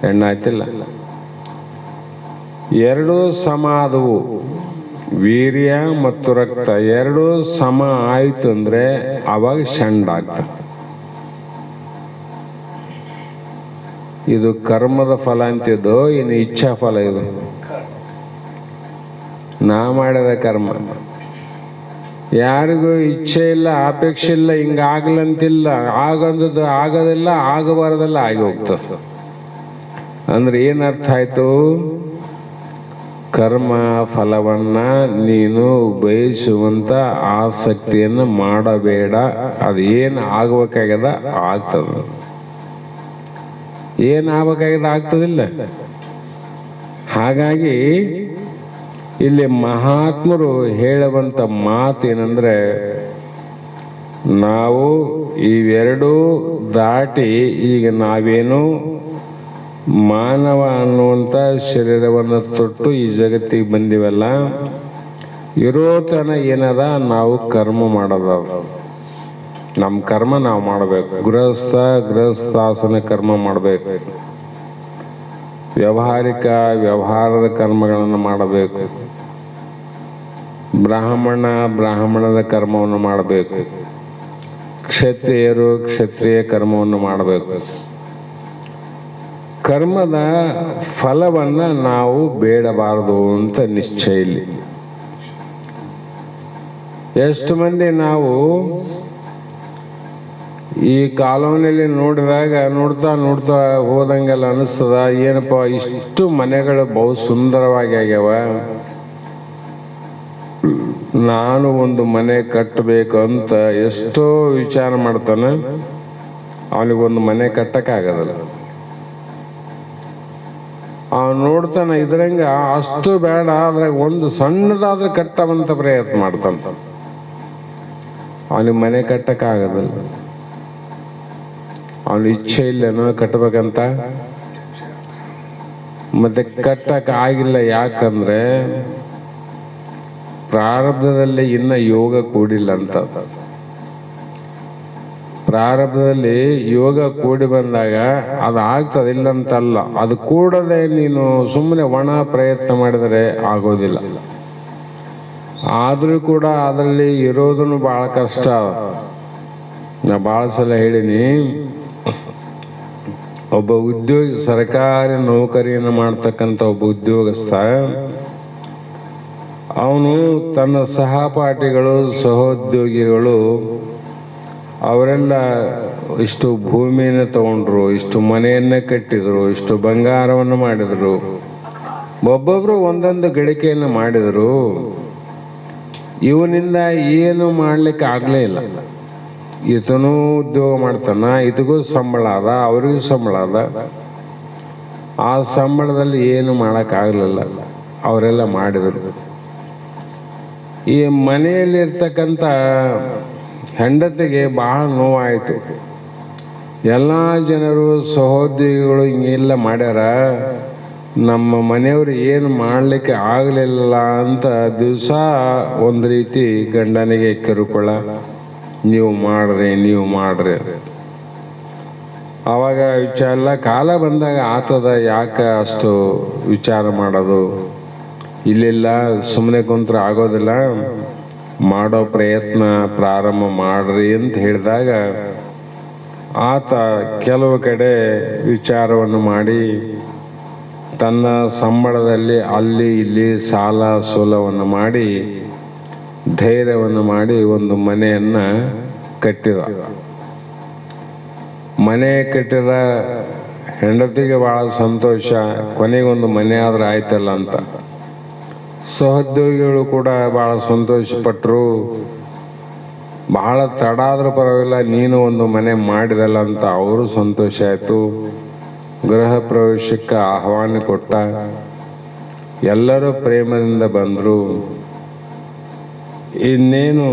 ಹೆಣ್ಣಾಯ್ತಿಲ್ಲ. ಎರಡೂ ಸಮ ಆದವು. ವೀರ್ಯ ಮತ್ತು ರಕ್ತ ಎರಡೂ ಸಮ ಆಯ್ತು ಅಂದ್ರೆ ಅವಾಗ ಷಂಡಾಗ್ತದೆ. ಇದು ಕರ್ಮದ ಫಲ ಅಂತಿದ್ದು, ಇನ್ನು ಇಚ್ಛಾ ಫಲ. ಇದು ನಾ ಮಾಡಿದ ಕರ್ಮ. ಯಾರಿಗೂ ಇಚ್ಛೆ ಇಲ್ಲ, ಅಪೇಕ್ಷೆ ಇಲ್ಲ, ಹಿಂಗಾಗ್ಲಂತಿಲ್ಲ. ಆಗಂದದ್ದು ಆಗೋದಿಲ್ಲ, ಆಗಬಾರದೆಲ್ಲ ಆಗಿ ಹೋಗ್ತದೆ. ಅಂದ್ರೆ ಏನರ್ಥ ಆಯ್ತು? ಕರ್ಮ ಫಲವನ್ನ ನೀನು ಬಯಸುವಂತ ಆಸಕ್ತಿಯನ್ನು ಮಾಡಬೇಡ. ಅದು ಏನು ಆಗ್ಬೇಕಾಗ್ಯದ ಆಗ್ತದ, ಏನ್ ಆಗ್ಬೇಕಾಗ್ಯದ ಆಗ್ತದಿಲ್ಲ. ಹಾಗಾಗಿ ಇಲ್ಲಿ ಮಹಾತ್ಮರು ಹೇಳುವಂತ ಮಾತೇನೆಂದ್ರೆ, ನಾವು ಇವೆರಡೂ ದಾಟಿ ಈಗ ನಾವೇನು ಮಾನವ ಅನ್ನುವಂಥ ಶರೀರವನ್ನು ತೊಟ್ಟು ಈ ಜಗತ್ತಿಗೆ ಬಂದಿವಲ್ಲ, ಇರೋ ತನ ಏನದ ನಾವು ಕರ್ಮ ಮಾಡೋದ. ನಮ್ಮ ಕರ್ಮ ನಾವು ಮಾಡಬೇಕು. ಗೃಹಸ್ಥಾಸನ ಕರ್ಮ ಮಾಡಬೇಕು. ವ್ಯವಹಾರದ ಕರ್ಮಗಳನ್ನು ಮಾಡಬೇಕು. ಬ್ರಾಹ್ಮಣದ ಕರ್ಮವನ್ನು ಮಾಡಬೇಕು. ಕ್ಷತ್ರಿಯ ಕರ್ಮವನ್ನು ಮಾಡಬೇಕು. ಕರ್ಮದ ಫಲವನ್ನ ನಾವು ಬೇಡಬಾರದು ಅಂತ ನಿಶ್ಚಯ ಇಲ್ಲಿ. ಎಷ್ಟು ಮಂದಿ ನಾವು ಈ ಕಾಲೋನಿಯಲ್ಲಿ ನೋಡ್ತಾ ಹೋದಂಗೆಲ್ಲ ಅನಿಸ್ತದ, ಏನಪ್ಪ ಇಷ್ಟು ಮನೆಗಳು ಬಹು ಸುಂದರವಾಗಿ ಆಗ್ಯಾವ, ನಾನು ಒಂದು ಮನೆ ಕಟ್ಟಬೇಕು ಅಂತ ಎಷ್ಟೋ ವಿಚಾರ ಮಾಡ್ತಾನೆ. ಅವನಿಗೊಂದು ಮನೆ ಕಟ್ಟಕ್ಕಾಗದಲ್ಲ. ನೋಡ್ತಾನ ಇದ್ರಂಗ ಅಷ್ಟು ಬೇಡ, ಅದ್ರಾಗ ಒಂದು ಸಣ್ಣದಾದ್ರೆ ಕಟ್ಟವಂತ ಪ್ರಯತ್ನ ಮಾಡ್ತಾನ. ಅವನಿಗೆ ಮನೆ ಕಟ್ಟಕ್ಕಾಗದಲ್ಲ. ಅವನ ಇಚ್ಛೆ ಇಲ್ಲೇನೋ ಕಟ್ಟಬೇಕಂತ, ಮತ್ತೆ ಕಟ್ಟಕ್ ಆಗಿಲ್ಲ. ಯಾಕಂದ್ರೆ ಪ್ರಾರಬ್ಧದಲ್ಲಿ ಇನ್ನ ಯೋಗ ಕೂಡಿಲ್ಲ ಅಂತ. ಪ್ರಾರಬ್ಧದಲ್ಲಿ ಯೋಗ ಕೂಡಿ ಬಂದಾಗ ಅದು ಆಗ್ತದಿಲ್ಲ ಅಂತಲ್ಲ, ಅದು ಕೂಡದೆ ನೀನು ಸುಮ್ಮನೆ ಒಣ ಪ್ರಯತ್ನ ಮಾಡಿದರೆ ಆಗೋದಿಲ್ಲ. ಆದ್ರೂ ಕೂಡ ಅದರಲ್ಲಿ ಇರೋದನ್ನು ಬಹಳ ಕಷ್ಟ. ನಾ ಬಹಳ ಸಲ ಹೇಳಿನಿ, ಒಬ್ಬ ಉದ್ಯೋಗಿ, ಸರ್ಕಾರಿ ನೌಕರಿಯನ್ನು ಮಾಡ್ತಕ್ಕಂಥ ಒಬ್ಬ ಉದ್ಯೋಗಸ್ಥ, ಅವನು ತನ್ನ ಸಹಪಾಠಿಗಳು ಸಹೋದ್ಯೋಗಿಗಳು ಅವರೆಲ್ಲ ಇಷ್ಟು ಭೂಮಿಯನ್ನು ತಗೊಂಡ್ರು, ಇಷ್ಟು ಮನೆಯನ್ನ ಕಟ್ಟಿದ್ರು, ಇಷ್ಟು ಬಂಗಾರವನ್ನು ಮಾಡಿದ್ರು, ಒಬ್ಬೊಬ್ರು ಒಂದೊಂದು ಗಳಿಕೆಯನ್ನು ಮಾಡಿದ್ರು. ಇವನಿಂದ ಏನು ಮಾಡ್ಲಿಕ್ಕೆ ಆಗ್ಲೇ ಇಲ್ಲ. ಈತನೂ ಉದ್ಯೋಗ ಮಾಡ್ತಾನ, ಇದಗೂ ಸಂಬಳ ಅದ, ಅವ್ರಿಗೂ ಸಂಬಳ ಅದ. ಆ ಸಂಬಳದಲ್ಲಿ ಏನು ಮಾಡಕ್ ಆಗ್ಲಿಲ್ಲ. ಅವರೆಲ್ಲ ಮಾಡಿದ್ರು. ಈ ಮನೆಯಲ್ಲಿ ಇರ್ತಕ್ಕಂಥ ಹೆಂಡತಿಗೆ ಬಹಳ ನೋವಾಯಿತು. ಎಲ್ಲ ಜನರು ಸಹೋದ್ಯೋಗಿಗಳು ಹಿಂಗೆಲ್ಲ ಮಾಡ್ಯಾರ, ನಮ್ಮ ಮನೆಯವರು ಏನು ಮಾಡಲಿಕ್ಕೆ ಆಗಲಿಲ್ಲ ಅಂತ ದಿವಸ ಒಂದು ರೀತಿ ಗಂಡನಿಗೆ ಕಿರುಕುಳ, ನೀವು ಮಾಡ್ರಿ. ಆವಾಗ ವಿಚಾರ ಎಲ್ಲ ಕಾಲ ಬಂದಾಗ ಆತದ, ಯಾಕೆ ಅಷ್ಟು ವಿಚಾರ ಮಾಡೋದು, ಇಲ್ಲೆಲ್ಲ ಸುಮ್ಮನೆ ಕುಂತ್ರೆ ಆಗೋದಿಲ್ಲ, ಮಾಡೋ ಪ್ರಯತ್ನ ಪ್ರಾರಂಭ ಮಾಡ್ರಿ ಅಂತ ಹೇಳಿದಾಗ ಆತ ಕೆಲವು ಕಡೆ ವಿಚಾರವನ್ನು ಮಾಡಿ ತನ್ನ ಸಂಬಳದಲ್ಲಿ ಅಲ್ಲಿ ಇಲ್ಲಿ ಸಾಲ ಸೋಲವನ್ನು ಮಾಡಿ ಧೈರ್ಯವನ್ನು ಮಾಡಿ ಒಂದು ಮನೆಯನ್ನು ಕಟ್ಟಿದ. ಮನೆ ಕಟ್ಟಿದ ಹೆಂಡತಿಗೆ ಭಾಳ ಸಂತೋಷ, ಕೊನೆಗೊಂದು ಮನೆ ಆದ್ರೆ ಆಯ್ತಲ್ಲ ಅಂತ. ಸಹೋದ್ಯೋಗಿಗಳು ಕೂಡ ಭಾಳ ಸಂತೋಷಪಟ್ಟರು. ಬಹಳ ತಡ ಆದ್ರೂ ಪರವಾಗಿಲ್ಲ, ನೀನು ಒಂದು ಮನೆ ಮಾಡಿದಲ್ಲ ಅಂತ ಅವರು ಸಂತೋಷ ಆಯಿತು. ಗೃಹ ಪ್ರವೇಶಕ್ಕೆ ಆಹ್ವಾನ ಕೊಟ್ಟ. ಎಲ್ಲರೂ ಪ್ರೇಮದಿಂದ ಬಂದರು. ಇನ್ನೇನು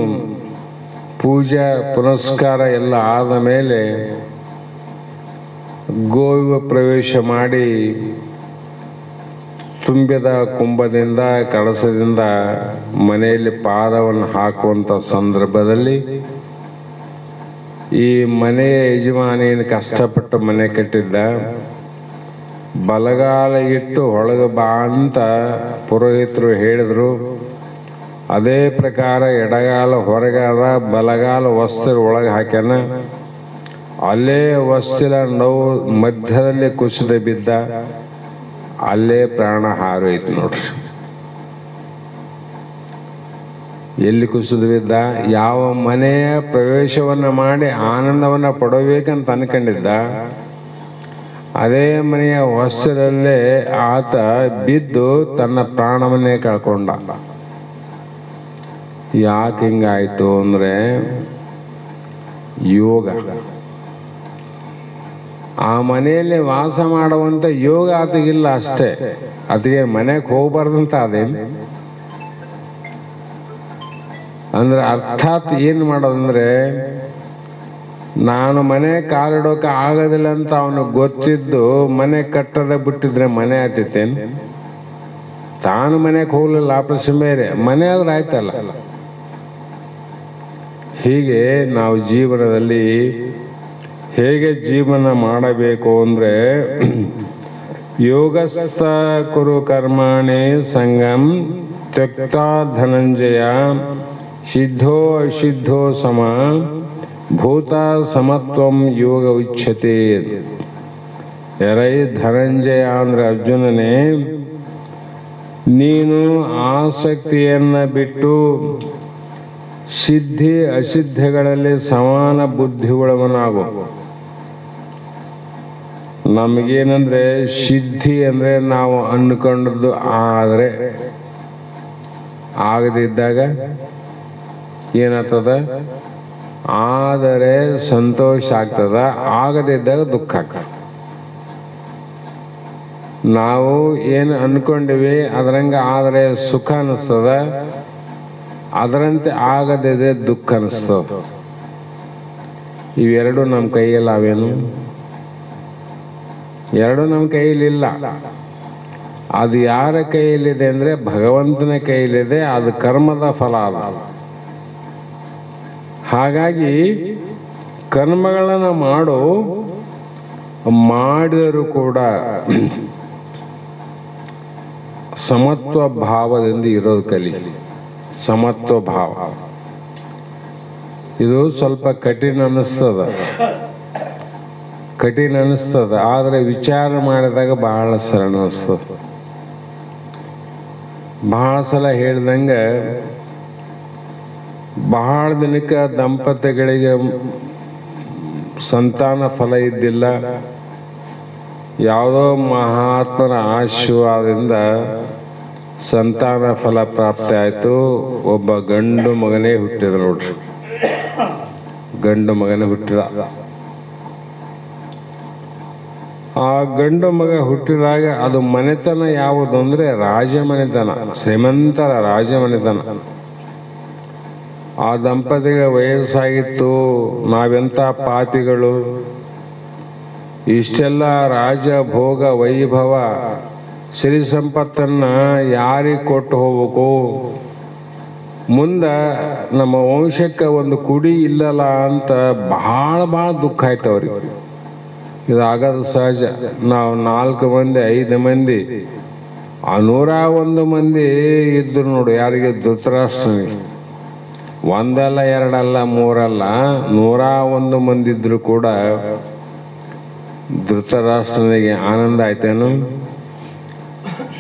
ಪೂಜಾ ಪುನಸ್ಕಾರ ಎಲ್ಲ ಆದ ಮೇಲೆ ಗೋವಿನ ಪ್ರವೇಶ ಮಾಡಿ ತುಂಬಿದ ಕುಂಭದಿಂದ ಕಳಸದಿಂದ ಮನೆಯಲ್ಲಿ ಪಾದವನ್ನು ಹಾಕುವಂಥ ಸಂದರ್ಭದಲ್ಲಿ ಈ ಮನೆಯ ಯಜಮಾನಿಯನ್ನು ಕಷ್ಟಪಟ್ಟು ಮನೆ ಕಟ್ಟಿದ್ದ. ಬಲಗಾಲ ಇಟ್ಟು ಒಳಗೆ ಬಾ ಅಂತ ಪುರೋಹಿತರು ಹೇಳಿದ್ರು. ಅದೇ ಪ್ರಕಾರ ಎಡಗಾಲ ಹೊರಗಾದ, ಬಲಗಾಲ ವಸ್ತ್ರ ಒಳಗೆ ಹಾಕ್ಯಾನ. ಅಲ್ಲೇ ವಸ್ತಿಲ ನೋವು ಮಧ್ಯದಲ್ಲಿ ಕುಸಿದ ಬಿದ್ದ. ಅಲ್ಲೇ ಪ್ರಾಣ ಹಾರೋಯ್ತು ನೋಡ್ರಿ. ಎಲ್ಲಿ ಕುಸಿದು ಬಿದ್ದ? ಯಾವ ಮನೆಯ ಪ್ರವೇಶವನ್ನು ಮಾಡಿ ಆನಂದವನ್ನು ಪಡಬೇಕಂತ ಅನ್ಕೊಂಡಿದ್ದ, ಅದೇ ಮನೆಯ ವಸ್ತ್ರದಲ್ಲೇ ಆತ ಬಿದ್ದು ತನ್ನ ಪ್ರಾಣವನ್ನೇ ಕಳ್ಕೊಂಡ. ಯಾಕೆ ಹಿಂಗಾಯ್ತು ಅಂದ್ರೆ ಯೋಗ. ಆ ಮನೆಯಲ್ಲಿ ವಾಸ ಮಾಡುವಂತ ಯೋಗ ಆತಗಿಲ್ಲ ಅಷ್ಟೇ. ಅದಕ್ಕೆ ಮನೆಗೆ ಹೋಗ್ಬಾರ್ದಂತ ಅದೇನು ಅಂದ್ರೆ ಅರ್ಥಾತ್ ಏನ್ ಮಾಡೋದಂದ್ರೆ, ನಾನು ಮನೆ ಕಾಲಿಡೋಕೆ ಆಗೋದಿಲ್ಲ ಅಂತ ಅವನು ಗೊತ್ತಿದ್ದು ಮನೆ ಕಟ್ಟದ ಬಿಟ್ಟಿದ್ರೆ ಮನೆ ಆಯ್ತೈತೇನು? ತಾನು ಮನೆಗೆ ಹೋಗ್ಲಿಲ್ಲ, ಆಪರೇಷ ಬೇರೆ, ಮನೆ ಆದ್ರೆ ಆಯ್ತಲ್ಲ. ಹೀಗೆ ನಾವು ಜೀವನದಲ್ಲಿ ಹೇಗೆ ಜೀವನ ಮಾಡಬೇಕು ಅಂದ್ರೆ, ಯೋಗಸ್ಥ ಕುರು ಕರ್ಮಾಣಿ ಸಂಗಂ ತ್ಯಕ್ತ ಧನಂಜಯ ಸಿದ್ಧೋ ಅಸಿದ್ಧೋ ಸಮ ಭೂತ ಸಮತ್ವಂ ಯೋಗ ಉಚ್ಯತೆ. ಎರೈ ಧನಂಜಯ ಅಂದ್ರೆ ಅರ್ಜುನನೇ, ನೀನು ಆಸಕ್ತಿಯನ್ನ ಬಿಟ್ಟು ಸಿದ್ಧಿ ಅಸಿದ್ಧಿಗಳಲ್ಲಿ ಸಮಾನ ಬುದ್ಧಿಗಳವನಾಗು. ನಮಗೇನಂದ್ರೆ ಸಿದ್ಧಿ ಅಂದ್ರೆ ನಾವು ಅಂದ್ಕೊಂಡದ್ದು ಆದರೆ, ಆಗದಿದ್ದಾಗ ಏನಾಗ್ತದ? ಆದರೆ ಸಂತೋಷ ಆಗ್ತದ, ಆಗದಿದ್ದಾಗ ದುಃಖ ಆಗ್ತದ. ನಾವು ಏನು ಅನ್ಕೊಂಡಿವಿ ಅದರಂಗ ಆದರೆ ಸುಖ ಅನಿಸ್ತದ, ಅದರಂತೆ ಆಗದಿದೆ ದುಃಖ ಅನಿಸ್ತದ. ಇವೆರಡು ನಮ್ಮ ಕೈಯಲ್ಲಿ ಅವೇನು? ಎರಡು ನಮ್ಮ ಕೈಯಲ್ಲಿಲ್ಲ. ಅದು ಯಾರ ಕೈಯಲ್ಲಿದೆ ಅಂದ್ರೆ ಭಗವಂತನ ಕೈಯಲ್ಲಿದೆ. ಅದು ಕರ್ಮದ ಫಲ ಅಲ್ಲ. ಹಾಗಾಗಿ ಕರ್ಮಗಳನ್ನು ಮಾಡಿದರೂ ಕೂಡ ಸಮತ್ವ ಭಾವದಿಂದ ಇರೋದು ಕಲಿ. ಸಮತ್ವ ಭಾವ ಇದು ಸ್ವಲ್ಪ ಕಠಿಣ ಅನ್ನಿಸ್ತದ, ಆದರೆ ವಿಚಾರ ಮಾಡಿದಾಗ ಬಹಳ ಸರಳ ಅನಿಸ್ತದ. ಬಹಳ ಸಲ ಹೇಳ್ದಂಗೆ, ಬಹಳ ದಿನಕ್ಕೆ ದಂಪತಿಗಳಿಗೆ ಸಂತಾನ ಫಲ ಇದ್ದಿಲ್ಲ. ಯಾವುದೋ ಮಹಾತ್ಮನ ಆಶೀರ್ವಾದದಿಂದ ಸಂತಾನ ಫಲ ಪ್ರಾಪ್ತಿ ಆಯಿತು. ಒಬ್ಬ ಗಂಡು ಮಗನೇ ಹುಟ್ಟಿದ ನೋಡ್ರಿ. ಗಂಡು ಮಗನೇ ಹುಟ್ಟಿದ. ಆ ಗಂಡು ಮಗ ಹುಟ್ಟಿದಾಗ ಅದು ಮನೆತನ ಯಾವುದು ಅಂದ್ರೆ ರಾಜಮನೆತನ, ಶ್ರೀಮಂತರ ರಾಜಮನೆತನ. ಆ ದಂಪತಿಗಳ ವಯಸ್ಸಾಗಿತ್ತು. ನಾವೆಂಥ ಪಾಪಿಗಳು, ಇಷ್ಟೆಲ್ಲ ರಾಜ ಭೋಗ ವೈಭವ ಸಿರಿ ಸಂಪತ್ತನ್ನ ಯಾರಿಗೆ ಕೊಟ್ಟು ಹೋಗ್ಬೇಕು? ಮುಂದೆ ನಮ್ಮ ವಂಶಕ್ಕೆ ಒಂದು ಕುಡಿ ಇಲ್ಲಲ್ಲ ಅಂತ ಬಹಳ ದುಃಖ ಆಯ್ತು ಅವ್ರಿಗೆ. ಇದಾಗದು ಸಹಜ. ನಾವು 4 ಮಂದಿ 5 ಮಂದಿ 101 ಮಂದಿ ಇದ್ರು ನೋಡು. ಯಾರಿಗೆ? ಧೃತರಾಷ್ಟ್ರನಿಗೆ. 1 ಅಲ್ಲ 2 ಅಲ್ಲ 3 ಅಲ್ಲ 101 ಮಂದಿ ಇದ್ರು ಕೂಡ ಧೃತರಾಷ್ಟ್ರನಿಗೆ ಆನಂದ ಆಯ್ತೇನು?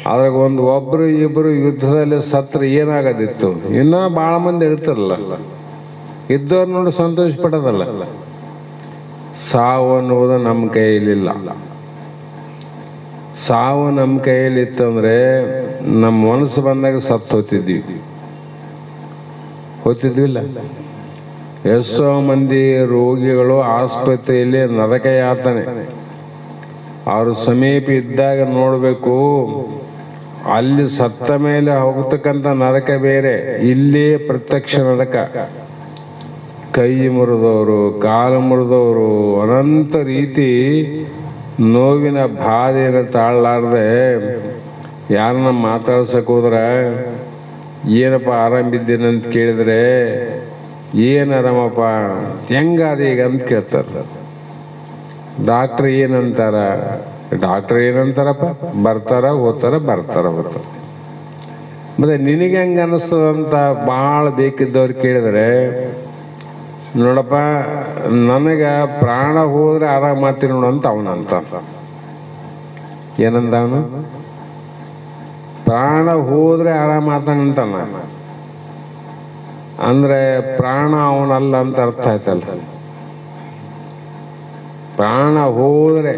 ಅದ್ರಾಗ ಒಬ್ರು ಇಬ್ರು ಯುದ್ಧದಲ್ಲಿ ಸತ್ರ ಏನಾಗದಿತ್ತು, ಇನ್ನೂ ಭಾಳ ಮಂದಿ ಇರ್ತಾರಲ್ಲ, ಇದ್ದವ್ರು ನೋಡಿ ಸಂತೋಷ ಪಡೋದಲ್ಲ. ಸಾವು ಅನ್ನುವುದು ನಮ್ಮ ಕೈಯಲ್ಲಿಲ್ಲ. ಸಾವು ನಮ್ಮ ಕೈಯಲ್ಲಿ ಇತ್ತಂದ್ರೆ ನಮ್ಮ ಮನಸ್ಸು ಬಂದಾಗ ಸತ್ತು ಹೋಗ್ತಿದ್ವಿಲ್ಲ. ಎಷ್ಟೋ ಮಂದಿ ರೋಗಿಗಳು ಆಸ್ಪತ್ರೆಯಲ್ಲಿ ನರಕ ಯಾತನೆ, ಅವರು ಸಮೀಪ ಇದ್ದಾಗ ನೋಡಬೇಕು, ಅಲ್ಲಿ ಸತ್ತ ಮೇಲೆ ಹೋಗ್ತಕ್ಕಂಥ ನರಕ ಬೇರೆ, ಇಲ್ಲಿ ಪ್ರತ್ಯಕ್ಷ ನರಕ. ಕೈ ಮುರಿದವರು, ಕಾಲು ಮುರಿದವರು, ಅನಂತ ರೀತಿ ನೋವಿನ ಬಾಧೆಯನ್ನು ತಾಳಲಾರ್ದೆ ಯಾರನ್ನ ಮಾತಾಡ್ಸಕ್ ಹೋದ್ರೆ ಏನಪ್ಪ ಆರಾಮಿದ್ದೀನಂತ ಕೇಳಿದ್ರೆ ಏನು ಆರಾಮಪ್ಪ ಹೆಂಗಾದ ಈಗ ಅಂತ ಕೇಳ್ತಾರೆ. ಡಾಕ್ಟ್ರ್ ಏನಂತಾರಪ್ಪ, ಬರ್ತಾರ ಹೋಗ್ತಾರ ಮತ್ತೆ ನಿನಗೆ ಹೆಂಗ ಅನ್ನಿಸ್ತದಂತ ಭಾಳ ಬೇಕಿದ್ದವ್ರು ಕೇಳಿದ್ರೆ, ನೋಡಪ್ಪ ನನಗೆ ಪ್ರಾಣ ಹೋದ್ರೆ ಆರಾಮಾಗ್ತೀನಿ ನೋಡು ಅಂತ ಅವನಂತ. ಏನಂದ ಅವನು? ಪ್ರಾಣ ಹೋದ್ರೆ ಆರಾಮಾಗ್ತಾನಂತಾನ ಅಂದ್ರೆ ಪ್ರಾಣ ಅವನಲ್ಲ ಅಂತ ಅರ್ಥ ಆಯ್ತಲ್ಲ. ಪ್ರಾಣ ಹೋದ್ರೆ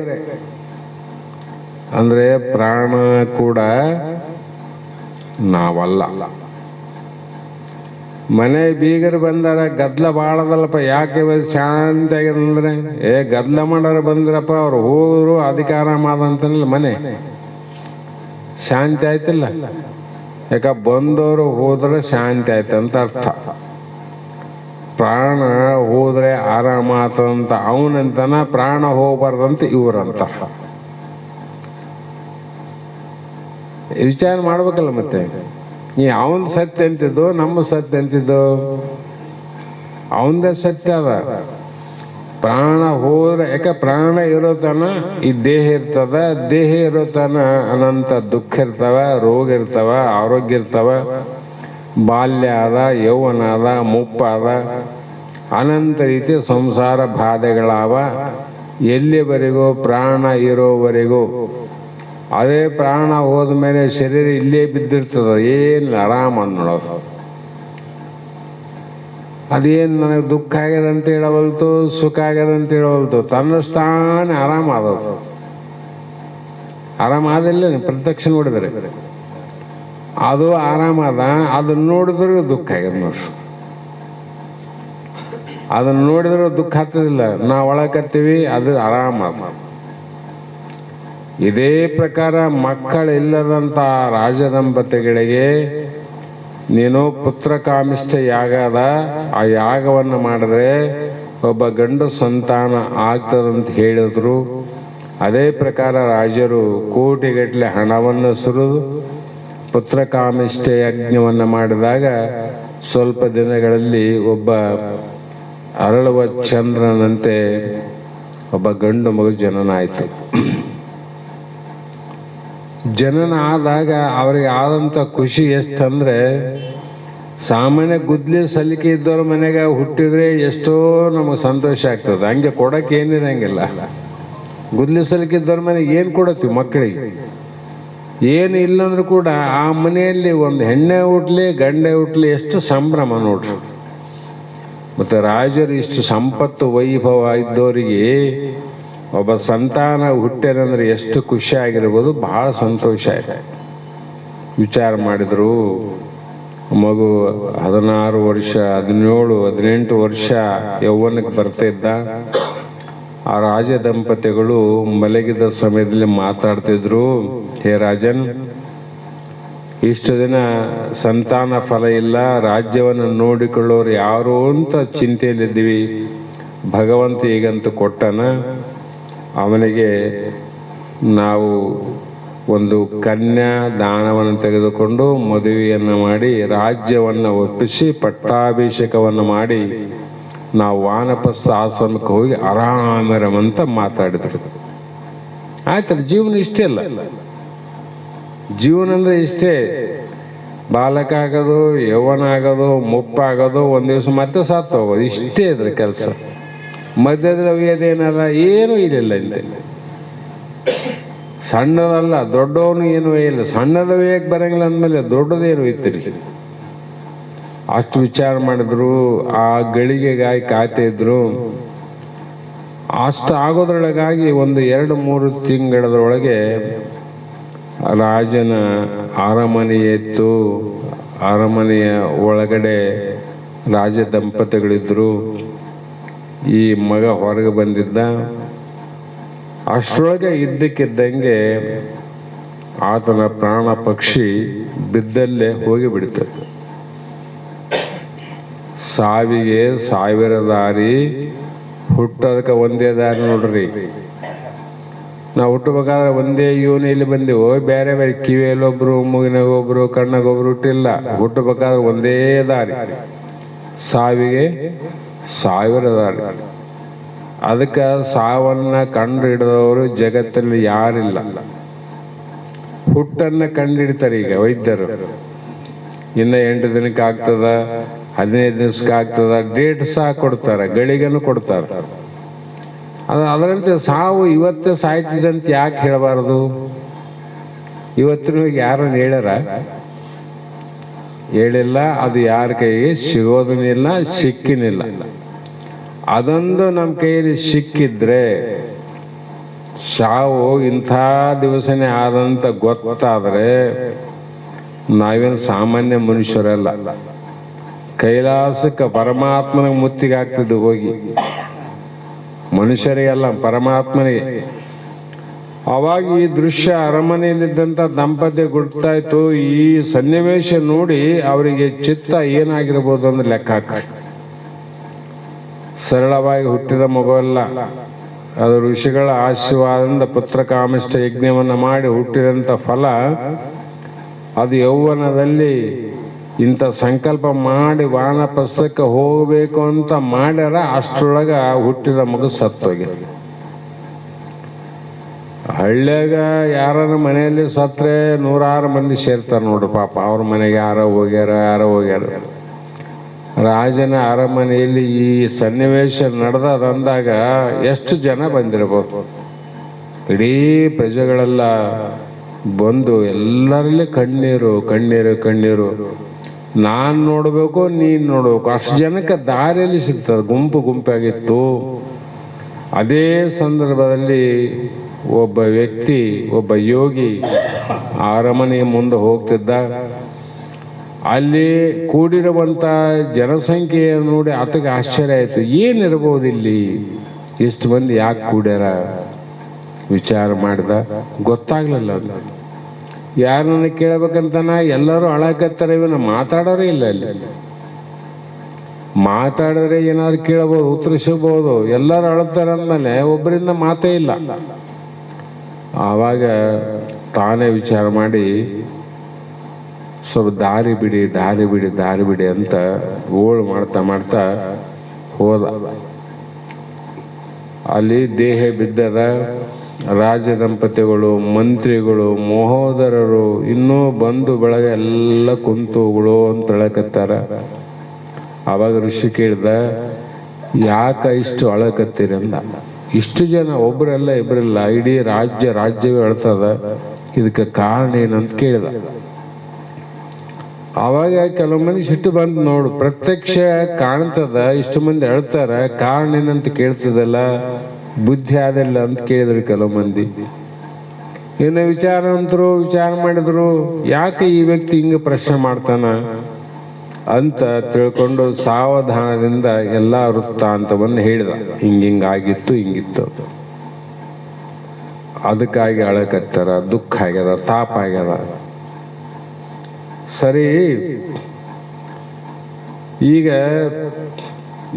ಅಂದ್ರೆ ಪ್ರಾಣ ಕೂಡ ನಾವಲ್ಲ. ಮನೆ ಬೀಗರು ಬಂದಾರ, ಗದ್ಲ ಬಾಳದಲ್ಲಪ್ಪ, ಯಾಕೆ ಶಾಂತಿಯಾಗಿರಂದ್ರೆ ಗದ್ಲ ಮಾಡೋರು ಬಂದ್ರಪ್ಪ, ಅವ್ರು ಹೋದ್ರು ಅದಕ್ಕೆ ಆರಾಮಾದಂತನಲ್ಲ, ಮನೆ ಶಾಂತಿ ಆಯ್ತಿಲ್ಲ. ಯಾಕ ಬಂದವರು ಹೋದ್ರೆ ಶಾಂತಿ ಆಯ್ತಂತ ಅರ್ಥ. ಪ್ರಾಣ ಹೋದ್ರೆ ಆರಾಮಾತಂತ ಅವನಂತನ, ಪ್ರಾಣ ಹೋಗ್ಬಾರ್ದಂತ ಇವ್ರಂತ. ವಿಚಾರ ಮಾಡ್ಬೇಕಲ್ಲ. ಮತ್ತೆ ನೀ ಅವನ್ ಸತ್ಯ ಅಂತಿದ್ದು, ನಮ್ಮ ಸತ್ಯ ಅಂತಿದ್ದು, ಅವಂದೇ ಸತ್ಯ ಅದ. ಪ್ರಾಣ ಹೋದ್ರೆ, ಯಾಕೆ ಪ್ರಾಣ ಇರೋತನ ಈ ದೇಹ ಇರ್ತದ, ದೇಹ ಇರೋತನ ಅನಂತ ದುಃಖ ಇರ್ತಾವ, ರೋಗ ಇರ್ತಾವ, ಆರೋಗ್ಯ ಇರ್ತಾವ, ಬಾಲ್ಯ ಆದ, ಯೌವನ ಆದ, ಮುಪ್ಪಾದ, ಅನಂತ ರೀತಿ ಸಂಸಾರ ಬಾಧೆಗಳಾವ. ಎಲ್ಲಿವರೆಗೂ ಪ್ರಾಣ ಇರೋವರೆಗೂ. ಅದೇ ಪ್ರಾಣ ಹೋದ ಮೇಲೆ ಶರೀರ ಇಲ್ಲೇ ಬಿದ್ದಿರ್ತದ, ಏನು ಆರಾಮ ನೋಡೋದು. ಅದೇನು ನನಗೆ ದುಃಖ ಆಗ್ಯದಂತ ಹೇಳವಲ್ತು, ಸುಖ ಆಗ್ಯದಂತ ಹೇಳವಲ್ತು, ತನ್ನಷ್ಟಾನೆ ಆರಾಮಾದದು. ಆರಾಮಾದಿಲ್ಲ, ಪ್ರತ್ಯಕ್ಷ ನೋಡಿದರೆ ಅದು ಆರಾಮಾದ. ಅದನ್ನ ನೋಡಿದ್ರೆ ದುಃಖ ಆಗ್ಯದ ನೋಡ್ರಿ. ಅದನ್ನ ನೋಡಿದ್ರೆ ದುಃಖ ಆಗ್ತದಿಲ್ಲ, ನಾವು ಒಳಕತ್ತೀವಿ, ಅದು ಆರಾಮಾದ. ಇದೇ ಪ್ರಕಾರ ಮಕ್ಕಳಿಲ್ಲದಂಥ ರಾಜದಂಪತಿಗಳಿಗೆ ನೀನು ಪುತ್ರ ಕಾಮಿಷ್ಠ ಯಾಗದ ಆ ಯಾಗವನ್ನು ಮಾಡಿದ್ರೆ ಒಬ್ಬ ಗಂಡು ಸಂತಾನ ಆಗ್ತದಂತ ಹೇಳಿದ್ರು. ಅದೇ ಪ್ರಕಾರ ರಾಜರು ಕೋಟಿಗಟ್ಟಲೆ ಹಣವನ್ನು ಸುರಿದು ಪುತ್ರ ಕಾಮಿಷ್ಠ ಯಜ್ಞವನ್ನು ಮಾಡಿದಾಗ ಸ್ವಲ್ಪ ದಿನಗಳಲ್ಲಿ ಒಬ್ಬ ಅರಳುವ ಚಂದ್ರನಂತೆ ಒಬ್ಬ ಗಂಡು ಮಗು ಜನನ ಆಯಿತು. ಜನನ ಆದಾಗ ಅವರಿಗೆ ಆದಂಥ ಖುಷಿ ಎಷ್ಟಂದ್ರೆ, ಸಾಮಾನ್ಯ ಗುದ್ಲಿ ಸಲಿಕೆ ಇದ್ದವ್ರ ಮನೆಗೆ ಹುಟ್ಟಿದ್ರೆ ಎಷ್ಟೋ ನಮಗೆ ಸಂತೋಷ ಆಗ್ತದೆ. ಹಂಗೆ ಕೊಡಕ್ಕೆ ಏನಿರಂಗಿಲ್ಲ. ಗುದ್ಲಿ ಸಲಿಕೆ ಇದ್ದವ್ರ ಮನೆಗೆ ಏನು ಕೊಡತ್ತೀವಿ ಮಕ್ಕಳಿಗೆ? ಏನು ಇಲ್ಲಂದ್ರೂ ಕೂಡ ಆ ಮನೆಯಲ್ಲಿ ಒಂದು ಹೆಣ್ಣೆ ಹುಟ್ಲಿ ಗಂಡೆ ಹುಟ್ಲಿ ಎಷ್ಟು ಸಂಭ್ರಮ ನೋಡ್ರಿ. ಮತ್ತು ರಾಜರು ಇಷ್ಟು ಸಂಪತ್ತು ವೈಭವ ಇದ್ದವರಿಗೆ ಒಬ್ಬ ಸಂತಾನ ಹುಟ್ಟ್ಯಾರಂದ್ರೆ ಎಷ್ಟು ಖುಷಿ ಆಗಿರ್ಬೋದು, ಬಹಳ ಸಂತೋಷ ಆಯ್ತು. ವಿಚಾರ ಮಾಡಿದ್ರು, ಮಗು 16 ವರ್ಷ 17 18 ವರ್ಷ ಯೌವನಕ್ಕೆ ಬರ್ತಿದ್ದ. ಆ ರಾಜ ದಂಪತಿಗಳು ಮಲಗಿದ ಸಮಯದಲ್ಲಿ ಮಾತಾಡ್ತಿದ್ರು, ಹೇ ರಾಜನ್, ಇಷ್ಟು ದಿನ ಸಂತಾನ ಫಲ ಇಲ್ಲ, ರಾಜ್ಯವನ್ನು ನೋಡಿಕೊಳ್ಳೋರು ಯಾರು ಅಂತ ಚಿಂತೆಯಲ್ಲಿದ್ದೀವಿ. ಭಗವಂತ ಈಗಂತೂ ಕೊಟ್ಟನ. ಅವನಿಗೆ ನಾವು ಒಂದು ಕನ್ಯಾ ದಾನವನ್ನು ತೆಗೆದುಕೊಂಡು ಮದುವೆಯನ್ನು ಮಾಡಿ ರಾಜ್ಯವನ್ನು ಒಪ್ಪಿಸಿ ಪಟ್ಟಾಭಿಷೇಕವನ್ನು ಮಾಡಿ ನಾವು ವಾನಪ್ರಸ್ಥ ಆಶ್ರಮಕ್ಕೆ ಹೋಗಿ ಆರಾಮರಮಂತ ಮಾತಾಡಿದ್ರು. ಆಯ್ತಲ್ಲ, ಜೀವನ ಇಷ್ಟೇ ಅಲ್ಲ. ಜೀವನ ಅಂದ್ರೆ ಇಷ್ಟೇ. ಬಾಲಕ ಆಗೋದು, ಯೌವನ ಆಗೋದು, ಮುಪ್ಪಾಗೋದು, ಒಂದು ದಿವಸ ಮತ್ತೆ ಸತ್ತು ಹೋಗೋದು, ಇಷ್ಟೇ ಇದ್ರೆ ಕೆಲಸ. ಮಧ್ಯದಲ್ಲಿ ಒಯ್ಯೋದೇನಲ್ಲ, ಏನೂ ಇಲ್ಲ. ಇಲ್ಲಿ ಸಣ್ಣದಲ್ಲ, ದೊಡ್ಡವನು ಏನು ಇಲ್ಲ, ಸಣ್ಣದ ಒಯ್ಯಕ್ಕೆ ಬರಂಗಿಲ್ಲ ಅಂದಮೇಲೆ ದೊಡ್ಡದೇನು ಒಯ್ತೀರಿ? ಅಷ್ಟು ವಿಚಾರ ಮಾಡಿದ್ರು. ಆ ಗಳಿಗೆಗಾಗಿ ಕಾಯ್ತಾ ಇದ್ರು. ಅಷ್ಟು ಆಗೋದ್ರೊಳಗಾಗಿ ಒಂದು 2-3 ತಿಂಗಳದೊಳಗೆ ರಾಜನ ಅರಮನೆ ಇತ್ತು. ಅರಮನೆಯ ಒಳಗಡೆ ರಾಜ ದಂಪತಿಗಳಿದ್ರು. ಈ ಮಗ ಹೊರಗೆ ಬಂದಿದ್ದ. ಅಷ್ಟರೊಳಗೆ ಇದ್ದಕ್ಕಿದ್ದಂಗೆ ಆತನ ಪ್ರಾಣ ಪಕ್ಷಿ ಬಿದ್ದಲ್ಲೇ ಹೋಗಿಬಿಡ್ತದೆ. ಸಾವಿಗೆ 1000 ದಾರಿ, ಹುಟ್ಟೋದಕ್ಕೆ ಒಂದೇ ದಾರಿ ನೋಡ್ರಿ. ನಾವು ಹುಟ್ಟಬೇಕಾದ್ರೆ ಒಂದೇ ಯೋನಿಯಲ್ಲಿ ಬಂದೆವು. ಬೇರೆ ಬೇರೆ ಕಿವಿಯಲ್ಲೊಬ್ರು, ಮೂಗಿನಾಗೊಬ್ರು, ಕಣ್ಣಾಗೊಬ್ರು ಹುಟ್ಟಿಲ್ಲ. ಹುಟ್ಟಬೇಕಾದ್ರೆ ಒಂದೇ ದಾರಿ, ಸಾವಿಗೆ 1000 ದಾರಿ. ಅದಕ್ಕೆ ಸಾವನ್ನ ಕಂಡು ಹಿಡಿದವರು ಜಗತ್ತಲ್ಲಿ ಯಾರಿಲ್ಲ. ಹುಟ್ಟನ್ನ ಕಂಡು ಹಿಡಿತಾರೆ ಈಗ ವೈದ್ಯರು. ಇನ್ನು 8 ದಿನಕ್ಕೆ ಆಗ್ತದ, 15 ದಿವಸಕ್ಕೆ ಆಗ್ತದ, ಡೇಟ್ ಸಹ ಕೊಡ್ತಾರೆ, ಗಳಿಗೆನೂ ಕೊಡ್ತಾರೆ. ಅದರಂತೆ ಸಾವು ಇವತ್ತೇ ಸಾಯ್ತಿದಂತ ಯಾಕೆ ಹೇಳಬಾರದು? ಇವತ್ತಿನ ಯಾರು ಹೇಳ್ಯಾರ? ಹೇಳಿಲ್ಲ. ಅದು ಯಾರ ಕೈಗೆ ಸಿಗೋದನಿಲ್ಲ, ಸಿಕ್ಕಿನಿಲ್ಲ. ಅದೊಂದು ನಮ್ಮ ಕೈಯಲ್ಲಿ ಸಿಕ್ಕಿದ್ರೆ, ಸಾವು ಇಂಥ ದಿವಸನೇ ಆದಂತ ಗೊತ್ತಾದ್ರೆ ನಾವೇನು ಸಾಮಾನ್ಯ ಮನುಷ್ಯರಲ್ಲ. ಕೈಲಾಸಕ್ಕೆ ಪರಮಾತ್ಮನಿಗೆ ಮುತ್ತಿಗೆ ಆಗ್ತಿದ್ದು ಹೋಗಿ, ಮನುಷ್ಯರಿಗೆಲ್ಲ ಪರಮಾತ್ಮನಿಗೆ. ಅವಾಗ ಈ ದೃಶ್ಯ ಅರಮನೆಯಲ್ಲಿದ್ದಂಥ ದಂಪತಿ ಗುರ್ತಾಯ್ತು. ಈ ಸನ್ನಿವೇಶ ನೋಡಿ ಅವರಿಗೆ ಚಿತ್ತ ಏನಾಗಿರ್ಬೋದು ಅಂದ್ರೆ ಲೆಕ್ಕ ಹಾಕಿ. ಸರಳವಾಗಿ ಹುಟ್ಟಿದ ಮಗುವಲ್ಲ ಅದು. ಋಷಿಗಳ ಆಶೀರ್ವಾದದಿಂದ ಪುತ್ರ ಕಾಮಿಷ್ಠ ಯಜ್ಞವನ್ನು ಮಾಡಿ ಹುಟ್ಟಿದಂಥ ಫಲ ಅದು. ಯೌವನದಲ್ಲಿ ಇಂಥ ಸಂಕಲ್ಪ ಮಾಡಿ ವಾನಪ್ರಸ್ಥಕ್ಕೆ ಹೋಗಬೇಕು ಅಂತ ಮಾಡ್ಯಾರ. ಅಷ್ಟರೊಳಗ ಹುಟ್ಟಿದ ಮಗು ಸತ್ತೋಗಿ. ಹಳ್ಳ್ಯಾಗ ಯಾರನ್ನ ಮನೆಯಲ್ಲಿ ಸತ್ರೆ 100 ಮಂದಿ ಸೇರ್ತಾರೆ ನೋಡ್ರಿ. ಪಾಪ ಅವ್ರ ಮನೆಗೆ ಯಾರೋ ಹೋಗ್ಯಾರ. ರಾಜನ ಅರಮನೆಯಲ್ಲಿ ಈ ಸನ್ನಿವೇಶ ನಡೆದಂದಾಗ ಎಷ್ಟು ಜನ ಬಂದಿರಬಹುದು? ಇಡೀ ಪ್ರಜೆಗಳೆಲ್ಲ ಬಂದು ಎಲ್ಲರಲ್ಲಿ ಕಣ್ಣೀರು. ನಾನು ನೋಡ್ಬೇಕು, ನೀನು ನೋಡ್ಬೇಕು. ಅಷ್ಟು ಜನಕ್ಕೆ ದಾರಿಯಲ್ಲಿ ಸಿಗ್ತದೆ. ಗುಂಪಾಗಿತ್ತು. ಅದೇ ಸಂದರ್ಭದಲ್ಲಿ ಒಬ್ಬ ವ್ಯಕ್ತಿ, ಒಬ್ಬ ಯೋಗಿ ಅರಮನೆಯ ಮುಂದೆ ಹೋಗ್ತಿದ್ದ. ಅಲ್ಲಿ ಕೂಡಿರುವಂತ ಜನಸಂಖ್ಯೆ ನೋಡಿ ಆತಗೆ ಆಶ್ಚರ್ಯ ಆಯ್ತು. ಏನಿರ್ಬೋದು ಇಲ್ಲಿ, ಇಷ್ಟು ಮಂದಿ ಯಾಕೆ ಕೂಡ್ಯಾರ ವಿಚಾರ ಮಾಡಿದ. ಗೊತ್ತಾಗ್ಲಿಲ್ಲ. ಅದು ಯಾರನ್ನ ಕೇಳಬೇಕಂತನ ಎಲ್ಲರೂ ಅಳಕತ್ತಾರೆ. ಇವನ್ನ ಮಾತಾಡೋರೇ ಇಲ್ಲ. ಅಲ್ಲಿ ಮಾತಾಡಿದ್ರೆ ಏನಾದ್ರು ಕೇಳಬಹುದು, ಉತ್ತರಿಸಬಹುದು. ಎಲ್ಲರೂ ಅಳುತ್ತಾರೆ ಅಂದ್ಮೇಲೆ ಒಬ್ಬರಿಂದ ಮಾತೇ ಇಲ್ಲ. ಆವಾಗ ತಾನೇ ವಿಚಾರ ಮಾಡಿ ಸ್ವಲ್ಪ ದಾರಿ ಬಿಡಿ ಅಂತ ಓಳು ಮಾಡ್ತಾ ಹೋದ. ಅಲ್ಲಿ ದೇಹ ಬಿದ್ದದ. ರಾಜ ದಂಪತಿಗಳು, ಮಂತ್ರಿಗಳು, ಮಹೋದರರು, ಇನ್ನೂ ಬಂಧು ಬಳಗ ಎಲ್ಲ ಕುಂತುಗಳು ಅಂತ ಹೇಳಕತ್ತಾರ. ಅವಾಗ ಋಷಿ ಕೇಳ್ದ, ಯಾಕ ಇಷ್ಟು ಅಳಕತ್ತೀರಿ ಅಂದ. ಇಷ್ಟು ಜನ, ಒಬ್ರಲ್ಲ ಇಬ್ರಲ್ಲ, ಇಡೀ ರಾಜ್ಯವೇ ಅಳ್ತದ. ಇದಕ್ಕೆ ಕಾರಣ ಏನಂತ ಕೇಳಿದ. ಅವಾಗ ಕೆಲವು ಮಂದಿ ಸಿಟ್ಟು ಬಂದು, ನೋಡು ಪ್ರತ್ಯಕ್ಷ ಕಾಣ್ತದ, ಇಷ್ಟು ಮಂದಿ ಅಳ್ತಾರ, ಕಾರಣ ಏನಂತ ಕೇಳ್ತದಲ್ಲ, ಬುದ್ಧಿ ಆದಿಲ್ಲ ಅಂತ ಕೇಳಿದ್ರು ಕೆಲವು ಮಂದಿ. ಇನ್ನು ವಿಚಾರ ಮಾಡಿದ್ರು, ಯಾಕೆ ಈ ವ್ಯಕ್ತಿ ಹಿಂಗ ಪ್ರಶ್ನೆ ಮಾಡ್ತಾನ ಅಂತ ತಿಳ್ಕೊಂಡು ಸಾವಧಾನದಿಂದ ಎಲ್ಲಾ ವೃತ್ತಾಂತವನ್ನು ಹೇಳಿದ. ಹಿಂಗಾಗಿತ್ತು, ಹಿಂಗಿತ್ತು, ಅದಕ್ಕಾಗಿ ಅಳಕತ್ತಾರ, ದುಃಖ ಆಗ್ಯದ, ತಾಪ ಆಗ್ಯದ. ಸರಿ, ಈಗ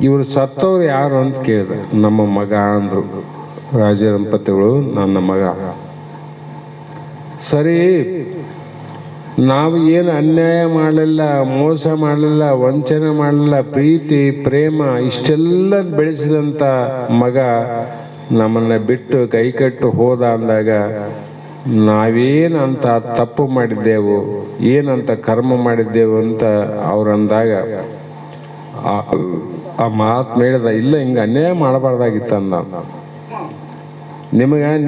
ಇವರು ಸತ್ತವ್ರು ಯಾರು ಅಂತ ಕೇಳಿದ. ನಮ್ಮ ಮಗ ಅಂದ್ರು ರಾಜ ದಂಪತಿಗಳು, ನನ್ನ ಮಗ. ಸರಿ, ನಾವು ಏನು ಅನ್ಯಾಯ ಮಾಡಲಿಲ್ಲ, ಮೋಸ ಮಾಡಲಿಲ್ಲ, ವಂಚನೆ ಮಾಡಲಿಲ್ಲ, ಪ್ರೀತಿ ಪ್ರೇಮ ಇಷ್ಟೆಲ್ಲ ಬೆಳೆಸಿದಂತ ಮಗ ನಮ್ಮನ್ನ ಬಿಟ್ಟು ಕೈಕಟ್ಟು ಹೋದ ಅಂದಾಗ ನಾವೇನಂತ ತಪ್ಪು ಮಾಡಿದ್ದೆವು, ಏನಂತ ಕರ್ಮ ಮಾಡಿದ್ದೆವು ಅಂತ ಅವ್ರಂದಾಗ ಆ ಮಾತು ಹೇಳಿದ. ಇಲ್ಲ, ಹಿಂಗ ಅನ್ಯಾಯ ಮಾಡಬಾರ್ದಾಗಿತ್ತಂದ.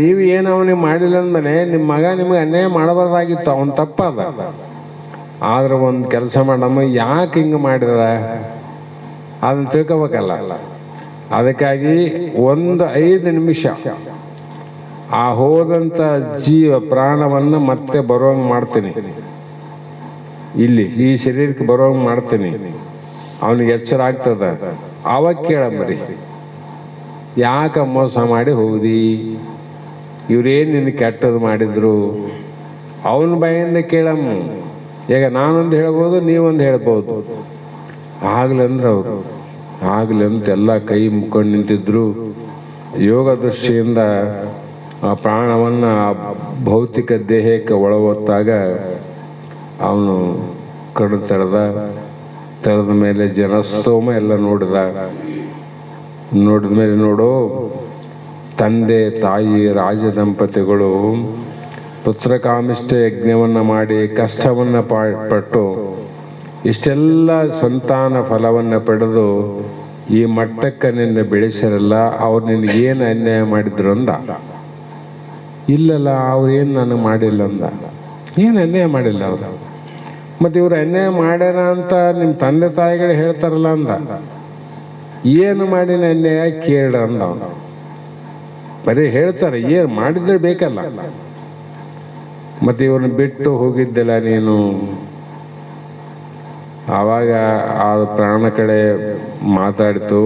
ನೀವು ಏನು ಅವನಿಗೆ ಮಾಡಿಲ್ಲ ಅಂದಮೇಲೆ ನಿಮ್ಮ ಮಗ ನಿಮಗೆ ಅನ್ಯಾಯ ಮಾಡಬಾರ್ದಾಗಿತ್ತು, ಅವನು ತಪ್ಪದ. ಆದ್ರೆ ಒಂದು ಕೆಲಸ ಮಾಡಮ್ಮ, ಯಾಕೆ ಹಿಂಗೆ ಮಾಡಿದ ಅದನ್ನು ತಿಳ್ಕೊಬೇಕಲ್ಲ. ಅದಕ್ಕಾಗಿ ಒಂದು 5 ನಿಮಿಷ ಆ ಹೋದಂಥ ಪ್ರಾಣವನ್ನು ಮತ್ತೆ ಬರೋಂಗೆ ಮಾಡ್ತೀನಿ, ಇಲ್ಲಿ ಈ ಶರೀರಕ್ಕೆ ಬರೋಂಗೆ ಮಾಡ್ತೀನಿ. ಅವನಿಗೆ ಎಚ್ಚರ ಆಗ್ತದ, ಅವಾಗ ಕೇಳಂಬರಿ, ಯಾಕೆ ಮೋಸ ಮಾಡಿ ಹೋದಿ, ಇವ್ರೇನು ನಿನ್ನ ಕೆಟ್ಟದ್ದು ಮಾಡಿದ್ರು, ಅವನ ಬಾಯಿಂದ ಕೇಳಮ್ಮ. ಈಗ ನಾನೊಂದು ಹೇಳ್ಬೋದು, ನೀವೊಂದು ಹೇಳ್ಬೋದು. ಆಗ್ಲಂದ್ರೆ ಅವರು ಆಗ್ಲಂತ ಎಲ್ಲ ಕೈ ಮುಕ್ಕೊಂಡು ನಿಂತಿದ್ರು. ಯೋಗ ದೃಷ್ಟಿಯಿಂದ ಆ ಪ್ರಾಣವನ್ನು ಭೌತಿಕ ದೇಹಕ್ಕೆ ಒಳಗೊತ್ತಾಗ ಅವನು ಕಣ್ಣು ತೆರೆದ ಮೇಲೆ ಜನಸ್ತೋಮ ಎಲ್ಲ ನೋಡಿದ ಮೇಲೆ ನೋಡು, ತಂದೆ ತಾಯಿ ರಾಜ ದಂಪತಿಗಳು ಪುತ್ರಕಾಮಿಷ್ಠ ಯಜ್ಞವನ್ನು ಮಾಡಿ ಕಷ್ಟವನ್ನು ಪಟ್ಟು ಇಷ್ಟೆಲ್ಲ ಸಂತಾನ ಫಲವನ್ನು ಪಡೆದು ಈ ಮಟ್ಟಕ್ಕೆ ನಿನ್ನ ಬೆಳೆಸಿರಲ್ಲ. ಅವ್ರು ನಿನಗೇನು ಅನ್ಯಾಯ ಮಾಡಿದ್ರು ಅಂದ. ಇಲ್ಲಲ್ಲ, ಅವ್ರೇನು ನನಗೆ ಮಾಡಿಲ್ಲ ಅಂದ. ಏನು ಅನ್ಯಾಯ ಮಾಡಿಲ್ಲ ಅವರು. ಮತ್ತು ಇವ್ರು ಅನ್ಯಾಯ ಮಾಡ್ಯಾರ ಅಂತ ನಿಮ್ಮ ತಂದೆ ತಾಯಿಗಳು ಹೇಳ್ತಾರಲ್ಲ ಅಂದ. ಏನು ಮಾಡಿನ ಅನ್ಯಾಯ ಕೇಳ ಅಂದ ಅವನು. ಬರೀ ಹೇಳ್ತಾರೆ, ಏನು ಮಾಡಿದ್ರೆ ಬೇಕಲ್ಲ. ಮತ್ತು ಇವ್ರನ್ನ ಬಿಟ್ಟು ಹೋಗಿದ್ದೆಲ್ಲ ನೀನು. ಆವಾಗ ಆ ಪ್ರಾಣ ಕಡೆ ಮಾತಾಡಿತು,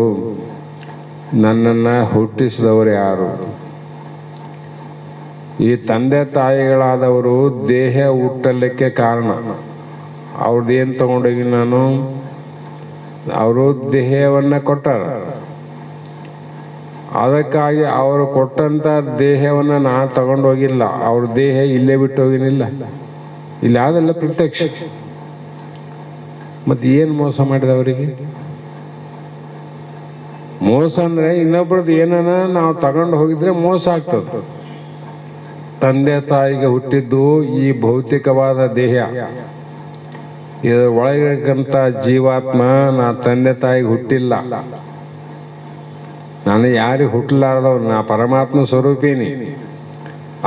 ನನ್ನನ್ನು ಹುಟ್ಟಿಸಿದವರು ಯಾರು? ಈ ತಂದೆ ತಾಯಿಗಳಾದವರು ದೇಹ ಹುಟ್ಟಲಿಕ್ಕೆ ಕಾರಣ. ಅವ್ರದ್ದೇನು ತಗೊಂಡೋಗಿ ನಾನು, ಅವರು ದೇಹವನ್ನು ಕೊಟ್ಟಾರ. ಅದಕ್ಕಾಗಿ ಅವರು ಕೊಟ್ಟಂತ ದೇಹವನ್ನು ನಾನು ತಗೊಂಡೋಗಿಲ್ಲ. ಅವ್ರ ದೇಹ ಇಲ್ಲೇ ಬಿಟ್ಟು ಹೋಗಿನಿಲ್ಲ, ಇಲ್ಲಿ ಅದೆಲ್ಲ ಪ್ರತ್ಯಕ್ಷ. ಮತ್ತೆ ಏನು ಮೋಸ ಮಾಡಿದ ಅವರಿಗೆ? ಮೋಸ ಅಂದ್ರೆ ಇನ್ನೊಬ್ರದ್ದು ಏನನ ನಾವು ತಗೊಂಡು ಹೋಗಿದ್ರೆ ಮೋಸ ಆಗ್ತದೆ. ತಂದೆ ತಾಯಿಗೆ ಹುಟ್ಟಿದ್ದು ಈ ಭೌತಿಕವಾದ ದೇಹ, ಇದರ ಒಳಗಿರಕ್ಕಂಥ ಜೀವಾತ್ಮ ನಾ ತಂದೆ ತಾಯಿಗೆ ಹುಟ್ಟಿಲ್ಲ. ನಾನು ಯಾರಿಗೆ ಹುಟ್ಟಲಾರ್ದವ್, ನಾ ಪರಮಾತ್ಮ ಸ್ವರೂಪಿನಿ.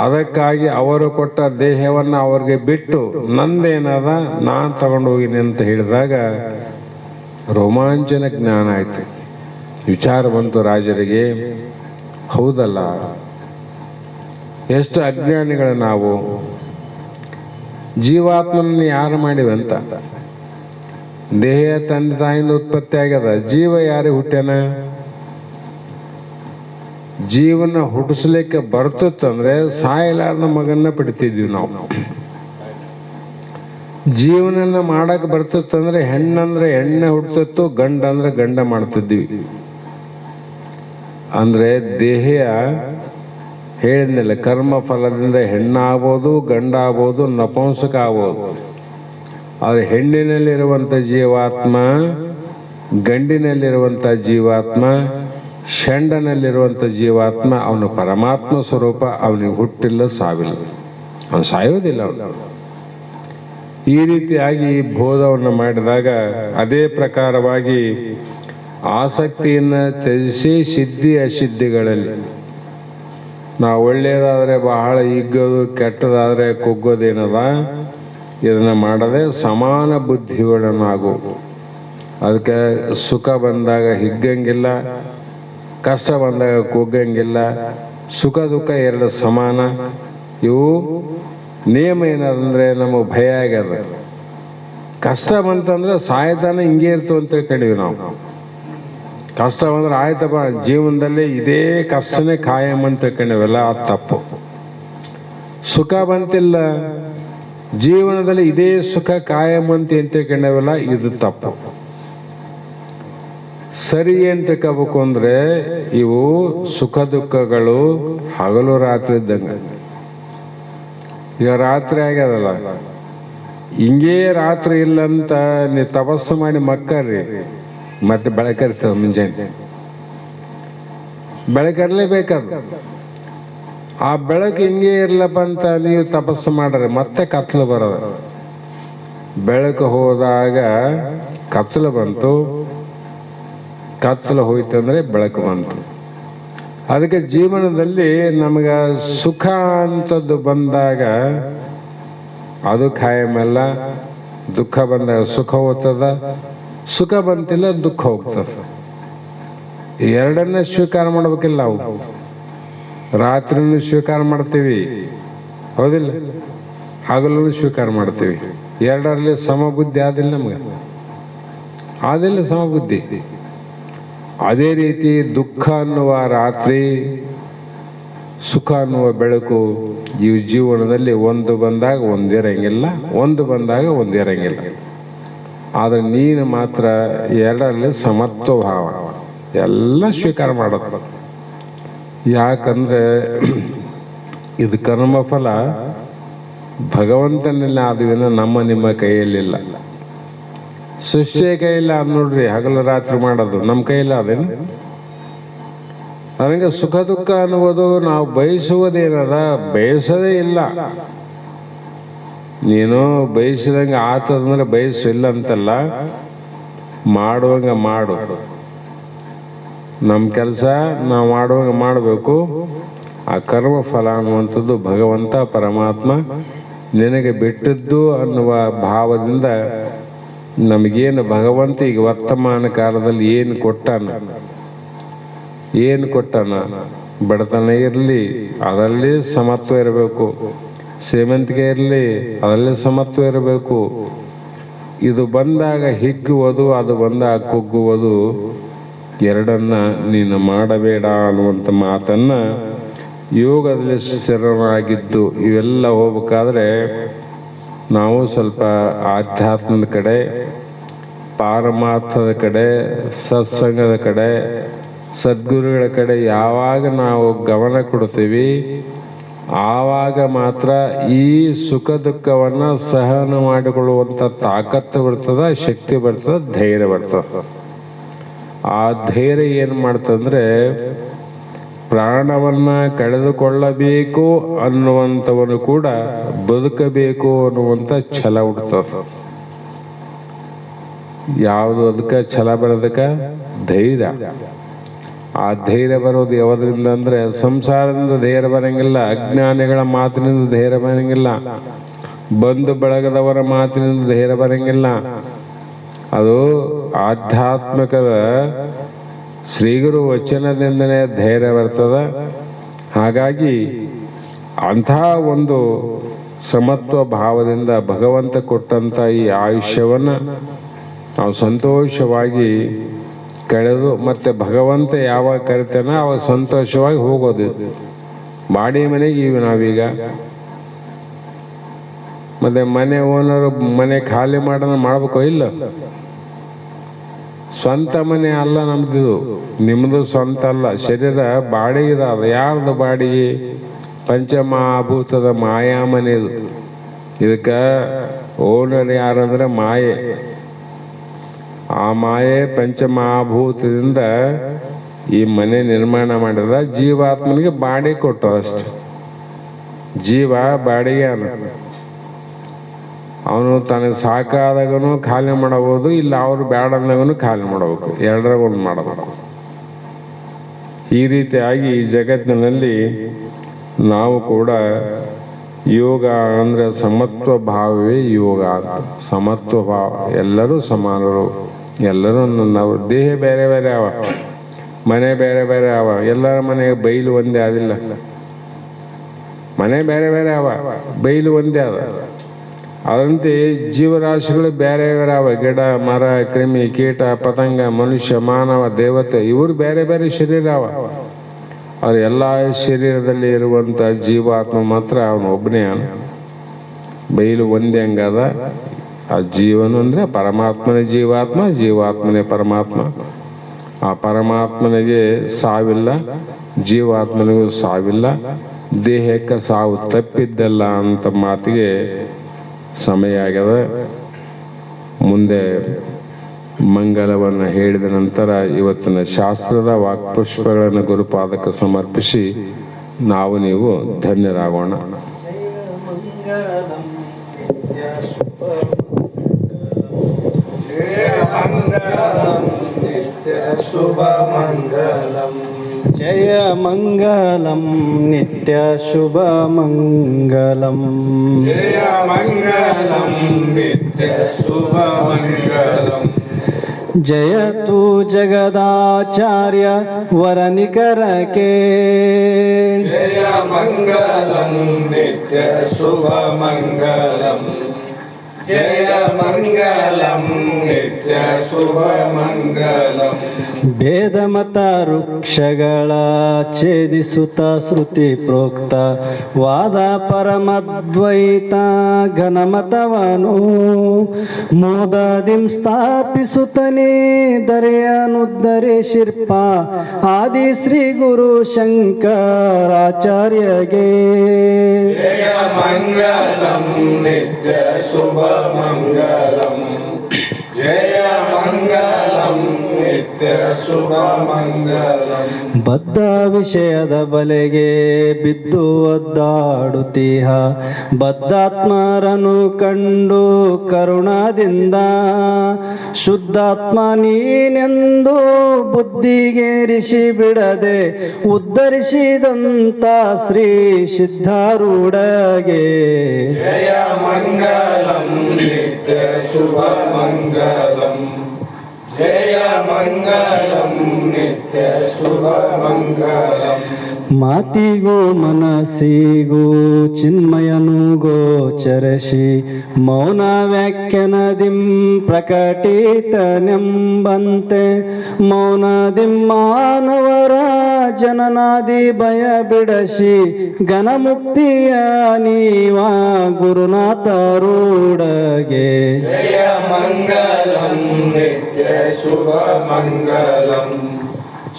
ಅದಕ್ಕಾಗಿ ಅವರು ಕೊಟ್ಟ ದೇಹವನ್ನು ಅವ್ರಿಗೆ ಬಿಟ್ಟು ನಂದೇನದ ನಾನು ತಗೊಂಡು ಹೋಗಿನಿ ಅಂತ ಹೇಳಿದಾಗ ರೋಮಾಂಚನ ಜ್ಞಾನ ಆಯ್ತು. ವಿಚಾರ ಬಂತು ರಾಜರಿಗೆ, ಹೌದಲ್ಲ, ಎಷ್ಟು ಅಜ್ಞಾನಿಗಳು ನಾವು. ಜೀವಾತ್ಮನ ಯಾರು ಮಾಡಿವಂತ? ದೇಹ ತಂದೆ ತಾಯಿಂದ ಉತ್ಪತ್ತಿ ಆಗ್ಯದ. ಜೀವ ಯಾರಿಗೆ ಹುಟ್ಟ್ಯಾನ? ಜೀವನ ಹುಟ್ಟಿಸ್ಲಿಕ್ಕೆ ಬರ್ತತ್ತಂದ್ರೆ ಸಾಯಲಾರ್ದ ಮಗನ್ನ ಪಡಿತಿದ್ವಿ ನಾವು. ಜೀವನನ್ನ ಮಾಡಕ್ ಬರ್ತತ್ತಂದ್ರೆ ಹೆಣ್ಣಂದ್ರೆ ಎಣ್ಣೆ ಹುಡ್ತತ್ತು, ಗಂಡ ಅಂದ್ರೆ ಗಂಡ ಮಾಡ್ತಿದ್ವಿ. ಅಂದ್ರೆ ದೇಹ ಹೇಳಿದ್ಮೇಲೆ ಕರ್ಮ ಫಲದಿಂದ ಹೆಣ್ಣಾಗ್ಬೋದು, ಗಂಡ ಆಗ್ಬೋದು, ನಪುಂಸಕ ಆಗ್ಬೋದು. ಆದ್ರೆ ಹೆಣ್ಣಿನಲ್ಲಿರುವಂಥ ಜೀವಾತ್ಮ, ಗಂಡಿನಲ್ಲಿರುವಂಥ ಜೀವಾತ್ಮ, ಷಂಡನಲ್ಲಿರುವಂಥ ಜೀವಾತ್ಮ ಅವನು ಪರಮಾತ್ಮ ಸ್ವರೂಪ. ಅವನಿಗೆ ಹುಟ್ಟಿಲ್ಲ, ಸಾವಿಲ್ಲ, ಅವನು ಸಾಯೋದಿಲ್ಲ. ಅವನು ಈ ರೀತಿಯಾಗಿ ಬೋಧವನ್ನು ಮಾಡಿದಾಗ ಅದೇ ಪ್ರಕಾರವಾಗಿ ಆಸಕ್ತಿಯನ್ನು ತ್ಯಜಿಸಿ ಸಿದ್ಧಿ ಅಸಿದ್ಧಿಗಳಲ್ಲಿ ನಾವು ಒಳ್ಳೆಯದಾದರೆ ಬಹಳ ಹಿಗ್ಗೋದು, ಕೆಟ್ಟದಾದರೆ ಕುಗ್ಗೋದೇನದ, ಇದನ್ನು ಮಾಡದೆ ಸಮಾನ ಬುದ್ಧಿಗಳನ್ನಾಗು. ಅದಕ್ಕೆ ಸುಖ ಬಂದಾಗ ಹಿಗ್ಗಂಗಿಲ್ಲ, ಕಷ್ಟ ಬಂದಾಗ ಕುಗ್ಗಂಗಿಲ್ಲ. ಸುಖ ದುಃಖ ಎರಡು ಸಮಾನ. ಇವು ನಿಯಮ ಏನದಂದ್ರೆ ನಮಗೆ ಭಯ ಆಗ್ಯದ. ಕಷ್ಟ ಬಂತಂದ್ರೆ ಸಾಯ್ತಾನ ಹಿಂಗೆ ಇರ್ತು ಅಂತ ತಿಳ್ಕೊಂಡಿವಿ ನಾವು. ಕಷ್ಟ ಬಂದ್ರೆ ಆಯ್ತಪ್ಪ, ಜೀವನದಲ್ಲಿ ಇದೇ ಕಷ್ಟನೇ ಕಾಯಂ ಅಂತ ತಿಳ್ಕೊಂಡಿವೆಲ್ಲ, ಅದು ತಪ್ಪು. ಸುಖ ಬಂತಿಲ್ಲ, ಜೀವನದಲ್ಲಿ ಇದೇ ಸುಖ ಕಾಯಂ ಅಂತ ತಿಳ್ಕೊಂಡವೆಲ್ಲ, ಇದು ತಪ್ಪು. ಸರಿ ಏನ್ ತಿಳ್ಕೋಬೇಕು ಅಂದ್ರೆ ಇವು ಸುಖ ದುಃಖಗಳು ಹಗಲು ರಾತ್ರಿ ಇದ್ದಂಗೆ. ಈಗ ರಾತ್ರಿ ಆಗ್ಯದಲ್ಲ, ಹಿಂಗೇ ರಾತ್ರಿ ಇಲ್ಲಂತ ನೀವು ತಪಸ್ಸು ಮಾಡಿ ಮಕ್ಕರ್ರಿ, ಮತ್ತೆ ಬೆಳಕರಿತದ. ಮುಂಜಾನೆ ಬೆಳಕರ್ಲೇಬೇಕಾದ. ಆ ಬೆಳಕು ಹಿಂಗೇ ಇರ್ಲಪ್ಪ ಅಂತ ನೀವು ತಪಸ್ಸು ಮಾಡ್ರಿ, ಮತ್ತೆ ಕತ್ಲು ಬರೋದು. ಬೆಳಕು ಹೋದಾಗ ಕತ್ಲು ಬಂತು, ಕತ್ತಲು ಹೋಯ್ತಂದ್ರೆ ಬೆಳಕು ಬಂತು. ಅದಕ್ಕೆ ಜೀವನದಲ್ಲಿ ನಮಗೆ ಸುಖ ಅಂತದ್ದು ಬಂದಾಗ ಅದು ಖಾಯಮಲ್ಲ, ದುಃಖ ಬಂದಾಗ ಸುಖ ಹೋಗ್ತದ, ಸುಖ ಬಂತಿಲ್ಲ ದುಃಖ ಹೋಗ್ತದ. ಎರಡನ್ನೇ ಸ್ವೀಕಾರ ಮಾಡ್ಬೇಕಿಲ್ಲ ನಾವು. ರಾತ್ರಿನೂ ಸ್ವೀಕಾರ ಮಾಡ್ತೀವಿ, ಹೌದಿಲ್ಲ, ಹಗಲೂ ಸ್ವೀಕಾರ ಮಾಡ್ತೀವಿ. ಎರಡರಲ್ಲಿ ಸಮಬುದ್ಧಿ ಆದಿಲ್ಲ ನಮ್ಗೆ, ಆದಿಲ್ಲ ಸಮಬುದ್ಧಿ. ಅದೇ ರೀತಿ ದುಃಖ ಅನ್ನುವ ರಾತ್ರಿ, ಸುಖ ಅನ್ನುವ ಬೆಳಕು ಈ ಜೀವನದಲ್ಲಿ ಒಂದು ಬಂದಾಗ ಒಂದಿರಂಗಿಲ್ಲ, ಒಂದು ಬಂದಾಗ ಒಂದಿರಂಗಿಲ್ಲ. ಆದರೆ ನೀನು ಮಾತ್ರ ಎರಡರಲ್ಲಿ ಸಮತ್ವ ಭಾವ ಎಲ್ಲ ಸ್ವೀಕಾರ ಮಾಡೋದು. ಯಾಕಂದ್ರೆ ಇದು ಕರ್ಮಫಲ ಭಗವಂತನಲ್ಲಿ ಆದ್ವಿನ ನಮ್ಮ ನಿಮ್ಮ ಕೈಯಲ್ಲಿಲ್ಲ. ಸೃಷ್ಟಿಯ ಕೈಯಿಲ್ಲ ಅಂದ್ ನೋಡ್ರಿ, ಹಗಲು ರಾತ್ರಿ ಮಾಡೋದು ನಮ್ಮ ಕೈಯಿಲ್ಲ. ಅದೇನು ನನಗೆ ಸುಖ ದುಃಖ ಅನ್ನುವುದು ನಾವು ಬಯಸುವುದೇನದ, ಬಯಸದೇ ಇಲ್ಲ. ನೀನು ಬಯಸಿದಂಗೆ ಆತದಂದ್ರೆ ಬಯಸಿಲ್ಲ ಅಂತಲ್ಲ, ಮಾಡುವಂಗ ಮಾಡು. ನಮ್ಮ ಕೆಲಸ ನಾವು ಮಾಡುವಂಗ ಮಾಡಬೇಕು. ಆ ಕರ್ಮ ಫಲ ಅನ್ನುವಂಥದ್ದು ಭಗವಂತ ಪರಮಾತ್ಮ ನಿನಗೆ ಬಿಟ್ಟದ್ದು ಅನ್ನುವ ಭಾವದಿಂದ ನಮಗೇನು ಭಗವಂತ ಈಗ ವರ್ತಮಾನ ಕಾಲದಲ್ಲಿ ಏನು ಕೊಟ್ಟಾನ, ಬಡತನ ಇರಲಿ ಅದರಲ್ಲಿ ಸಮತ್ವ ಇರಬೇಕು, ಶ್ರೀಮಂತಿಕೆ ಇರಲಿ ಅದರಲ್ಲಿ ಸಮತ್ವ ಇರಬೇಕು. ಇದು ಬಂದಾಗ ಹಿಗ್ಗುವುದು, ಅದು ಬಂದಾಗ ಕುಗ್ಗುವುದು, ಎರಡನ್ನ ನೀನು ಮಾಡಬೇಡ ಅನ್ನುವಂಥ ಮಾತನ್ನ ಯೋಗದಲ್ಲಿ ಸ್ಥಿರವಾಗಿದ್ದು ಇವೆಲ್ಲ ಹೋಗ್ಬೇಕಾದ್ರೆ ನಾವು ಸ್ವಲ್ಪ ಆಧ್ಯಾತ್ಮದ ಕಡೆ, ಪಾರಮಾರ್ಥದ ಕಡೆ, ಸತ್ಸಂಗದ ಕಡೆ, ಸದ್ಗುರುಗಳ ಕಡೆ ಯಾವಾಗ ನಾವು ಗಮನ ಕೊಡ್ತೀವಿ ಆವಾಗ ಮಾತ್ರ ಈ ಸುಖ ದುಃಖವನ್ನ ಸಹನ ಮಾಡಿಕೊಳ್ಳುವಂಥ ತಾಕತ್ತು ಬರ್ತದ, ಶಕ್ತಿ ಬರ್ತದ, ಧೈರ್ಯ ಬರ್ತದ. ಆ ಧೈರ್ಯ ಏನು ಮಾಡ್ತಂದ್ರೆ ಪ್ರಾಣವನ್ನ ಕಳೆದುಕೊಳ್ಳಬೇಕು ಅನ್ನುವಂಥವನು ಕೂಡ ಬದುಕಬೇಕು ಅನ್ನುವಂಥ ಛಲ ಹುಡ್ತದ. ಯಾವುದು ಅದಕ್ಕೆ ಛಲ ಬರೋದಕ್ಕೆ? ಧೈರ್ಯ. ಆ ಧೈರ್ಯ ಬರೋದು ಯಾವುದರಿಂದ ಅಂದ್ರೆ ಸಂಸಾರದಿಂದ ಧೈರ್ಯ ಬರಂಗಿಲ್ಲ, ಅಜ್ಞಾನಿಗಳ ಮಾತಿನಿಂದ ಧೈರ್ಯ ಬರಂಗಿಲ್ಲ, ಬಂಧು ಬಳಗದವರ ಮಾತಿನಿಂದ ಧೈರ್ಯ ಬರಂಗಿಲ್ಲ. ಅದು ಆಧ್ಯಾತ್ಮಿಕದ ಶ್ರೀಗುರು ವಚನದಿಂದನೇ ಧೈರ್ಯ ಬರ್ತದ. ಹಾಗಾಗಿ ಅಂಥ ಒಂದು ಸಮತ್ವ ಭಾವದಿಂದ ಭಗವಂತ ಕೊಟ್ಟಂತ ಈ ಆಯುಷ್ಯವನ್ನು ನಾವು ಸಂತೋಷವಾಗಿ ಕಳೆದು ಮತ್ತೆ ಭಗವಂತ ಯಾವಾಗ ಕರಿತಾನ ಅವಾಗ ಸಂತೋಷವಾಗಿ ಹೋಗೋದು. ಬಾಡಿ ಮನೆಗೆ ಇವು ನಾವೀಗ ಮತ್ತೆ ಮನೆ ಓನರು ಮನೆ ಖಾಲಿ ಮಾಡೋಣ ಮಾಡ್ಬೇಕೋ ಇಲ್ಲ? ಸ್ವಂತ ಮನೆ ಅಲ್ಲ ನಮ್ದು, ನಿಮ್ದು ಸ್ವಂತ ಅಲ್ಲ. ಶರೀರ ಬಾಡಿಗೆ ಅದು. ಯಾರ್ದು ಬಾಡಿಗೆ? ಪಂಚಮಹಾಭೂತದ ಮಾಯಾ ಮನೆ ಇದು. ಇದಕ್ಕೆ ಓನರ್ ಯಾರಂದ್ರೆ ಮಾಯೆ. ಆ ಮಾಯೆ ಪಂಚಮಹಾಭೂತದಿಂದ ಈ ಮನೆ ನಿರ್ಮಾಣ ಮಾಡಿದ. ಜೀವಾತ್ಮನಿಗೆ ಬಾಡಿಗೆ ಕೊಟ್ಟು ಅಷ್ಟು. ಜೀವ ಬಾಡಿಗೆ ಅವನು ತನಗೆ ಸಾಕಾದಾಗನು ಖಾಲಿ ಮಾಡಬಹುದು, ಇಲ್ಲ ಅವ್ರು ಬೇಡ ಅಂದಾಗನು ಖಾಲಿ ಮಾಡಬೇಕು. ಎರಡರಾಗ ಒಂದು ಮಾಡಬೇಕು. ಈ ರೀತಿಯಾಗಿ ಈ ಜಗತ್ತಿನಲ್ಲಿ ನಾವು ಕೂಡ ಯೋಗ ಅಂದ್ರೆ ಸಮತ್ವ ಭಾವವೇ ಯೋಗ ಅಂತ. ಸಮತ್ವ ಭಾವ, ಎಲ್ಲರೂ ಸಮಾನರು, ಎಲ್ಲರೂ ನಾವು. ದೇಹ ಬೇರೆ ಬೇರೆ ಅವ, ಮನೆ ಬೇರೆ ಬೇರೆ ಅವ. ಎಲ್ಲರ ಮನೆಗೆ ಬೈಲು ಒಂದೇ ಆದಿಲ್ಲ. ಮನೆ ಬೇರೆ ಬೇರೆ ಅವ, ಬೈಲು ಒಂದೇ ಅದ. ಅದಂತೆ ಜೀವರಾಶಿಗಳು ಬೇರೆ ಬೇರೆ ಅವ. ಗಿಡ, ಮರ, ಕ್ರಿಮಿ, ಕೀಟ, ಪತಂಗ, ಮನುಷ್ಯ, ಮಾನವ, ದೇವತೆ, ಇವರು ಬೇರೆ ಬೇರೆ ಶರೀರ ಅವ. ಅವ್ರ ಎಲ್ಲ ಶರೀರದಲ್ಲಿ ಇರುವಂತ ಜೀವಾತ್ಮ ಮಾತ್ರ ಅವನು ಒಬ್ಬನೇ. ಬೈಲು ಒಂದೇ ಹಂಗದ. ಆ ಜೀವನ ಅಂದ್ರೆ ಪರಮಾತ್ಮನೇ ಜೀವಾತ್ಮ, ಜೀವಾತ್ಮನೇ ಪರಮಾತ್ಮ. ಆ ಪರಮಾತ್ಮನಿಗೆ ಸಾವಿಲ್ಲ, ಜೀವಾತ್ಮನಿಗೂ ಸಾವಿಲ್ಲ. ದೇಹಕ್ಕೆ ಸಾವು ತಪ್ಪಿದ್ದಲ್ಲ ಅಂತ ಮಾತಿಗೆ ಸಮಯ ಆಗ್ಯದ. ಮುಂದೆ ಮಂಗಲವನ್ನು ಹೇಳಿದ ನಂತರ ಇವತ್ತಿನ ಶಾಸ್ತ್ರದ ವಾಕ್ಪುಷ್ಪಗಳನ್ನು ಗುರುಪಾದಕ್ಕೆ ಸಮರ್ಪಿಸಿ ನಾವು ನೀವು ಧನ್ಯರಾಗೋಣ. ಶುಭ ಮಂಗಲಂ. ಜಯ ಮಂಗಲಂ. ನಿತ್ಯ ಶುಭ ಮಂಗಲಂ. ಜಯ ಮಂಗಲಂ ನಿತ್ಯ ಶುಭ ಮಂಗಲಂ. ಜಯತು ಜಗದಾಚಾರ್ಯ ವರನಿಕರಕೆ. ಜಯ ಮಂಗಲಂ ನಿತ್ಯ ಶುಭ ಮಂಗಲಂ. ಜಯ ಮಂಗಲಂ ನಿತ್ಯ ಶುಭ ಮಂಗಲಂ. ಭೇದ ಮತ ವೃಕ್ಷಗಳ ಛೇದಿಸುತ್ತ ಶ್ರುತಿ ಪ್ರೋಕ್ತ ವಾದ ಪರಮದ್ವೈತ ಘನಮತವನು ಮೋದದಿಂ ಸ್ಥಾಪಿಸುತ್ತನೇ ದರೆಯನುದ್ಧರಿಸಿರ್ಪ ಆದಿ ಶ್ರೀ ಗುರು ಶಂಕರಾಚಾರ್ಯಗೆ. ಜಯ ಮಂಗಲಂ ನಿತ್ಯ ಶುಭ ಮಂಗಲಂ. ಜಯ ಮಂಗಲಂ ನಿತ್ಯ ಶುಭ ಮಂಗಲಂ. ಬದ್ಧ ವಿಷಯದ ಬಲೆಗೆ ಬಿದ್ದು ಒದ್ದಾಡುತ್ತೀಹ ಬದ್ಧಾತ್ಮರನ್ನು ಕಂಡು ಕರುಣದಿಂದ ಶುದ್ಧಾತ್ಮ ನೀನೆಂದು ಬುದ್ಧಿಗೇರಿಸಿ ಬಿಡದೆ ಉದ್ಧರಿಸಿದಂತ ಶ್ರೀ ಸಿದ್ಧಾರೂಢಗೆ. ಜಯ ಮಂಗಲಂ ನಿತ್ಯ ಶುಭ ಮಂಗಲಂ. ಜಯ ಮಂಗಲಂ ನಿತ್ಯ ಶುಭ ಮಂಗಲಂ. ಮಾತಿಗೂ ಮನಸ್ಸಿಗೂ ಚಿನ್ಮಯನು ಗೋಚರಿಸಿ ಮೌನ ವ್ಯಾಖ್ಯಾನದಿಂ ಪ್ರಕಟಿತನೆಂಬಂತೆ ಮೌನದಿಂ ಮಾನವರ ಜನನಾದಿ ಭಯ ಬಿಡಸಿ ಘನಮುಕ್ತಿಯ ನೀವ ಗುರುನಾಥರೂಢಗೆ. ಜಯ ಮಂಗಲಂ ನಿತ್ಯ ಶುಭ ಮಂಗಲಂ.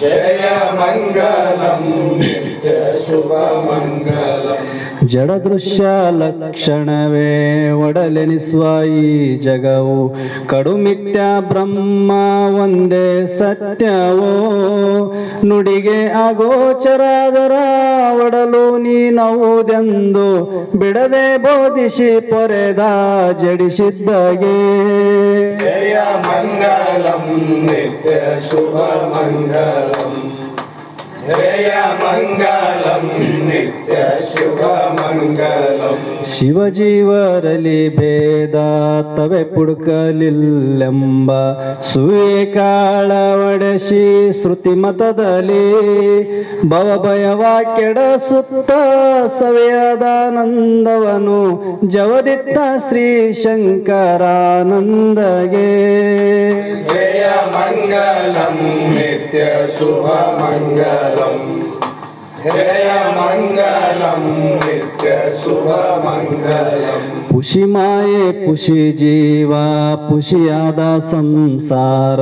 ಜಯ ಮಂಗಲಂ ನಿತ್ಯ ಶುಭ ಮಂಗಲಂ. ಜಡದೃಶ್ಯ ಲಕ್ಷಣವೇ ಒಡಲೆನಿಸುವ ಈ ಜಗವು ಕಡುಮಿಥ್ಯ ಬ್ರಹ್ಮ ಒಂದೇ ಸತ್ಯವೋ ನುಡಿಗೆ ಅಗೋಚರಾದರ ಒಡಲು ನೀನವುದೆಂದು ಬಿಡದೆ ಬೋಧಿಸಿ ಪೊರೆದ ಜಡಿಸಿದ್ದಗೆ. ಜಯ ಮಂಗಲಂ ನಿತ್ಯ ಶುಭ ಮಂಗಲಂ. ಜಯ ಮಂಗಲಂ ನಿತ್ಯ ಶುಭ ಮಂಗಲಂ. ಶಿವಜೀವರಲಿ ಭೇದ ತವೆ ಪುಡುಕಲಿಲ್ಲೆಂಬ ಸೂಯೆ ಕಾಳ ಒಡೆಸಿ ಶ್ರುತಿ ಮತದಲ್ಲಿ ಭವಭಯವ ಕೆಡಸುತ್ತ ಸವೆಯದಾನಂದವನು ಜವದಿತ್ತ ಶ್ರೀ ಶಂಕರಾನಂದಗೆ. ಜಯ ಮಂಗಲಂ ನಿತ್ಯ ಶುಭ ಮಂಗಲಂ. ಜಯ ಮಂಗಲಂ ನಿತ್ಯ ಶುಭ ಮಂಗಲಂ. ಪುಷಿ ಮಾಯೆ ಪುಷಿ ಜೀವ ಪುಷಿಯಾದ ಸಂಸಾರ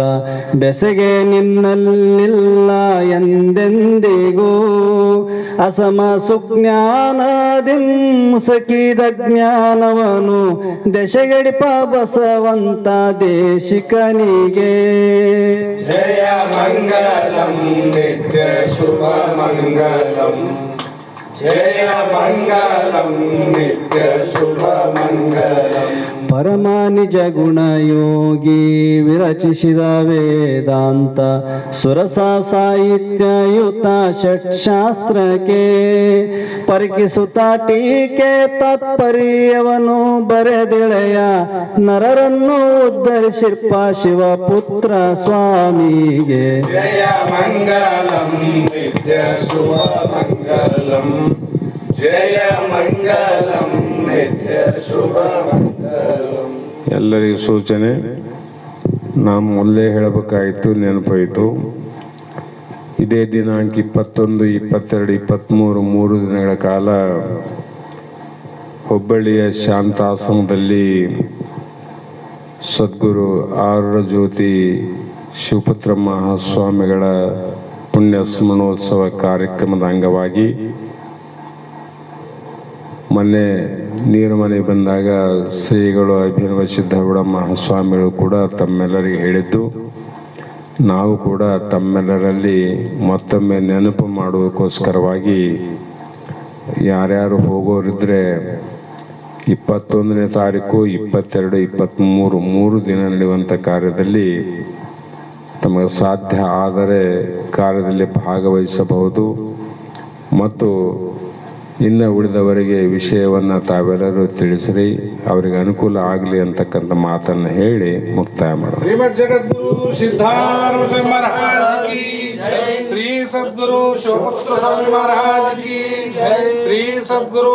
ಬೆಸಗೆ ನಿನ್ನಲ್ಲಿಲ್ಲ ಎಂದೆಂದಿಗೂ ಅಸಮ ಸುಜ್ಞಾನದಿಂ ಮುಸಕಿದ ಜ್ಞಾನವನು ದಶಗಡಿಪ ಬಸವಂತ ದೇಶಿಕನಿಗೆ. ಜಯ ಮಂಗಲಂ ನಿತ್ಯ ಶುಭ ಮಂಗಲಂ. ಜಯ ಮಂಗಲಂ ನಿತ್ಯ ಶುಭ ಮಂಗಲಂ. ಪರಮ ನಿಜ ಗುಣಯೋಗಿ ವಿರಚಿಸಿದ ವೇದಾಂತ ಸುರಸ ಸಾಹಿತ್ಯಯುತ ಷಟ್ಶಾಸ್ತ್ರಕ್ಕೆ ಪರಿಕಿಸುತ್ತ ಟೀಕೆ ತಾತ್ಪರ್ಯವನು ಬರೆದಿಳೆಯ ನರರನ್ನು ಉದ್ಧರಿಸಿರ್ಪ ಶಿವಪುತ್ರ ಸ್ವಾಮಿಗೆ. ಜಯ ಮಂಗಲಂ ನಿತ್ಯ ಶುಭ ಮಂಗಲಂ. ಜಯ ಮಂಗಲಂ ನಿತ್ಯ ಶುಭ ಮಂಗಲಂ. ಎಲ್ಲರಿಗೂ ಸೂಚನೆ, ನಾವು ಮೊದಲೇ ಹೇಳಬೇಕಾಯಿತು, ನೆನಪಾಯಿತು. ಇದೇ ದಿನಾಂಕ 21, 22, 23 3 ದಿನಗಳ ಕಾಲ ಹುಬ್ಬಳ್ಳಿಯ ಶಾಂತಾಶ್ರಮದಲ್ಲಿ ಸದ್ಗುರು ಆರುಢ ಜ್ಯೋತಿ ಶಿವಪುತ್ರ ಮಹಾಸ್ವಾಮಿಗಳ ಪುಣ್ಯ ಸ್ಮರಣೋತ್ಸವ ಕಾರ್ಯಕ್ರಮದ ಅಂಗವಾಗಿ ಮೊನ್ನೆ ನೀರುಮನೆ ಬಂದಾಗ ಶ್ರೀಗಳು ಅಭಿನವ ಸಿದ್ಧಾರೂಢ ಮಹಾಸ್ವಾಮಿಗಳು ಕೂಡ ತಮ್ಮೆಲ್ಲರಿಗೆ ಹೇಳಿದ್ದು, ನಾವು ಕೂಡ ತಮ್ಮೆಲ್ಲರಲ್ಲಿ ಮತ್ತೊಮ್ಮೆ ನೆನಪು ಮಾಡುವುದಕ್ಕೋಸ್ಕರವಾಗಿ ಯಾರ್ಯಾರು ಹೋಗೋರಿದ್ರೆ 21ನೇ ತಾರೀಕು, 22, 23 3 ದಿನ ನಡೆಯುವಂಥ ಕಾರ್ಯದಲ್ಲಿ ತಮಗೆ ಸಾಧ್ಯ ಆದರೆ ಕಾರ್ಯದಲ್ಲಿ ಭಾಗವಹಿಸಬಹುದು ಮತ್ತು ಇನ್ನು ಉಳಿದವರಿಗೆ ವಿಷಯವನ್ನು ತಾವೆಲ್ಲರೂ ತಿಳಿಸ್ರಿ, ಅವರಿಗೆ ಅನುಕೂಲ ಆಗಲಿ ಅಂತಕ್ಕಂಥ ಮಾತನ್ನು ಹೇಳಿ ಮುಕ್ತಾಯ ಮಾಡೋಣ. ಶ್ರೀಮದ್ ಜಗದ್ಗುರು ಸಿದ್ಧಾರೂಢ ಸ್ವಾಮಿ ಮಹಾರಾಜ್ ಕಿ ಜೈ. ಶ್ರೀ ಸದ್ಗುರು ಶಿವಪುತ್ರ ಸ್ವಾಮಿ ಮಹಾರಾಜ್ ಕಿ ಜೈ. ಶ್ರೀ ಸದ್ಗುರು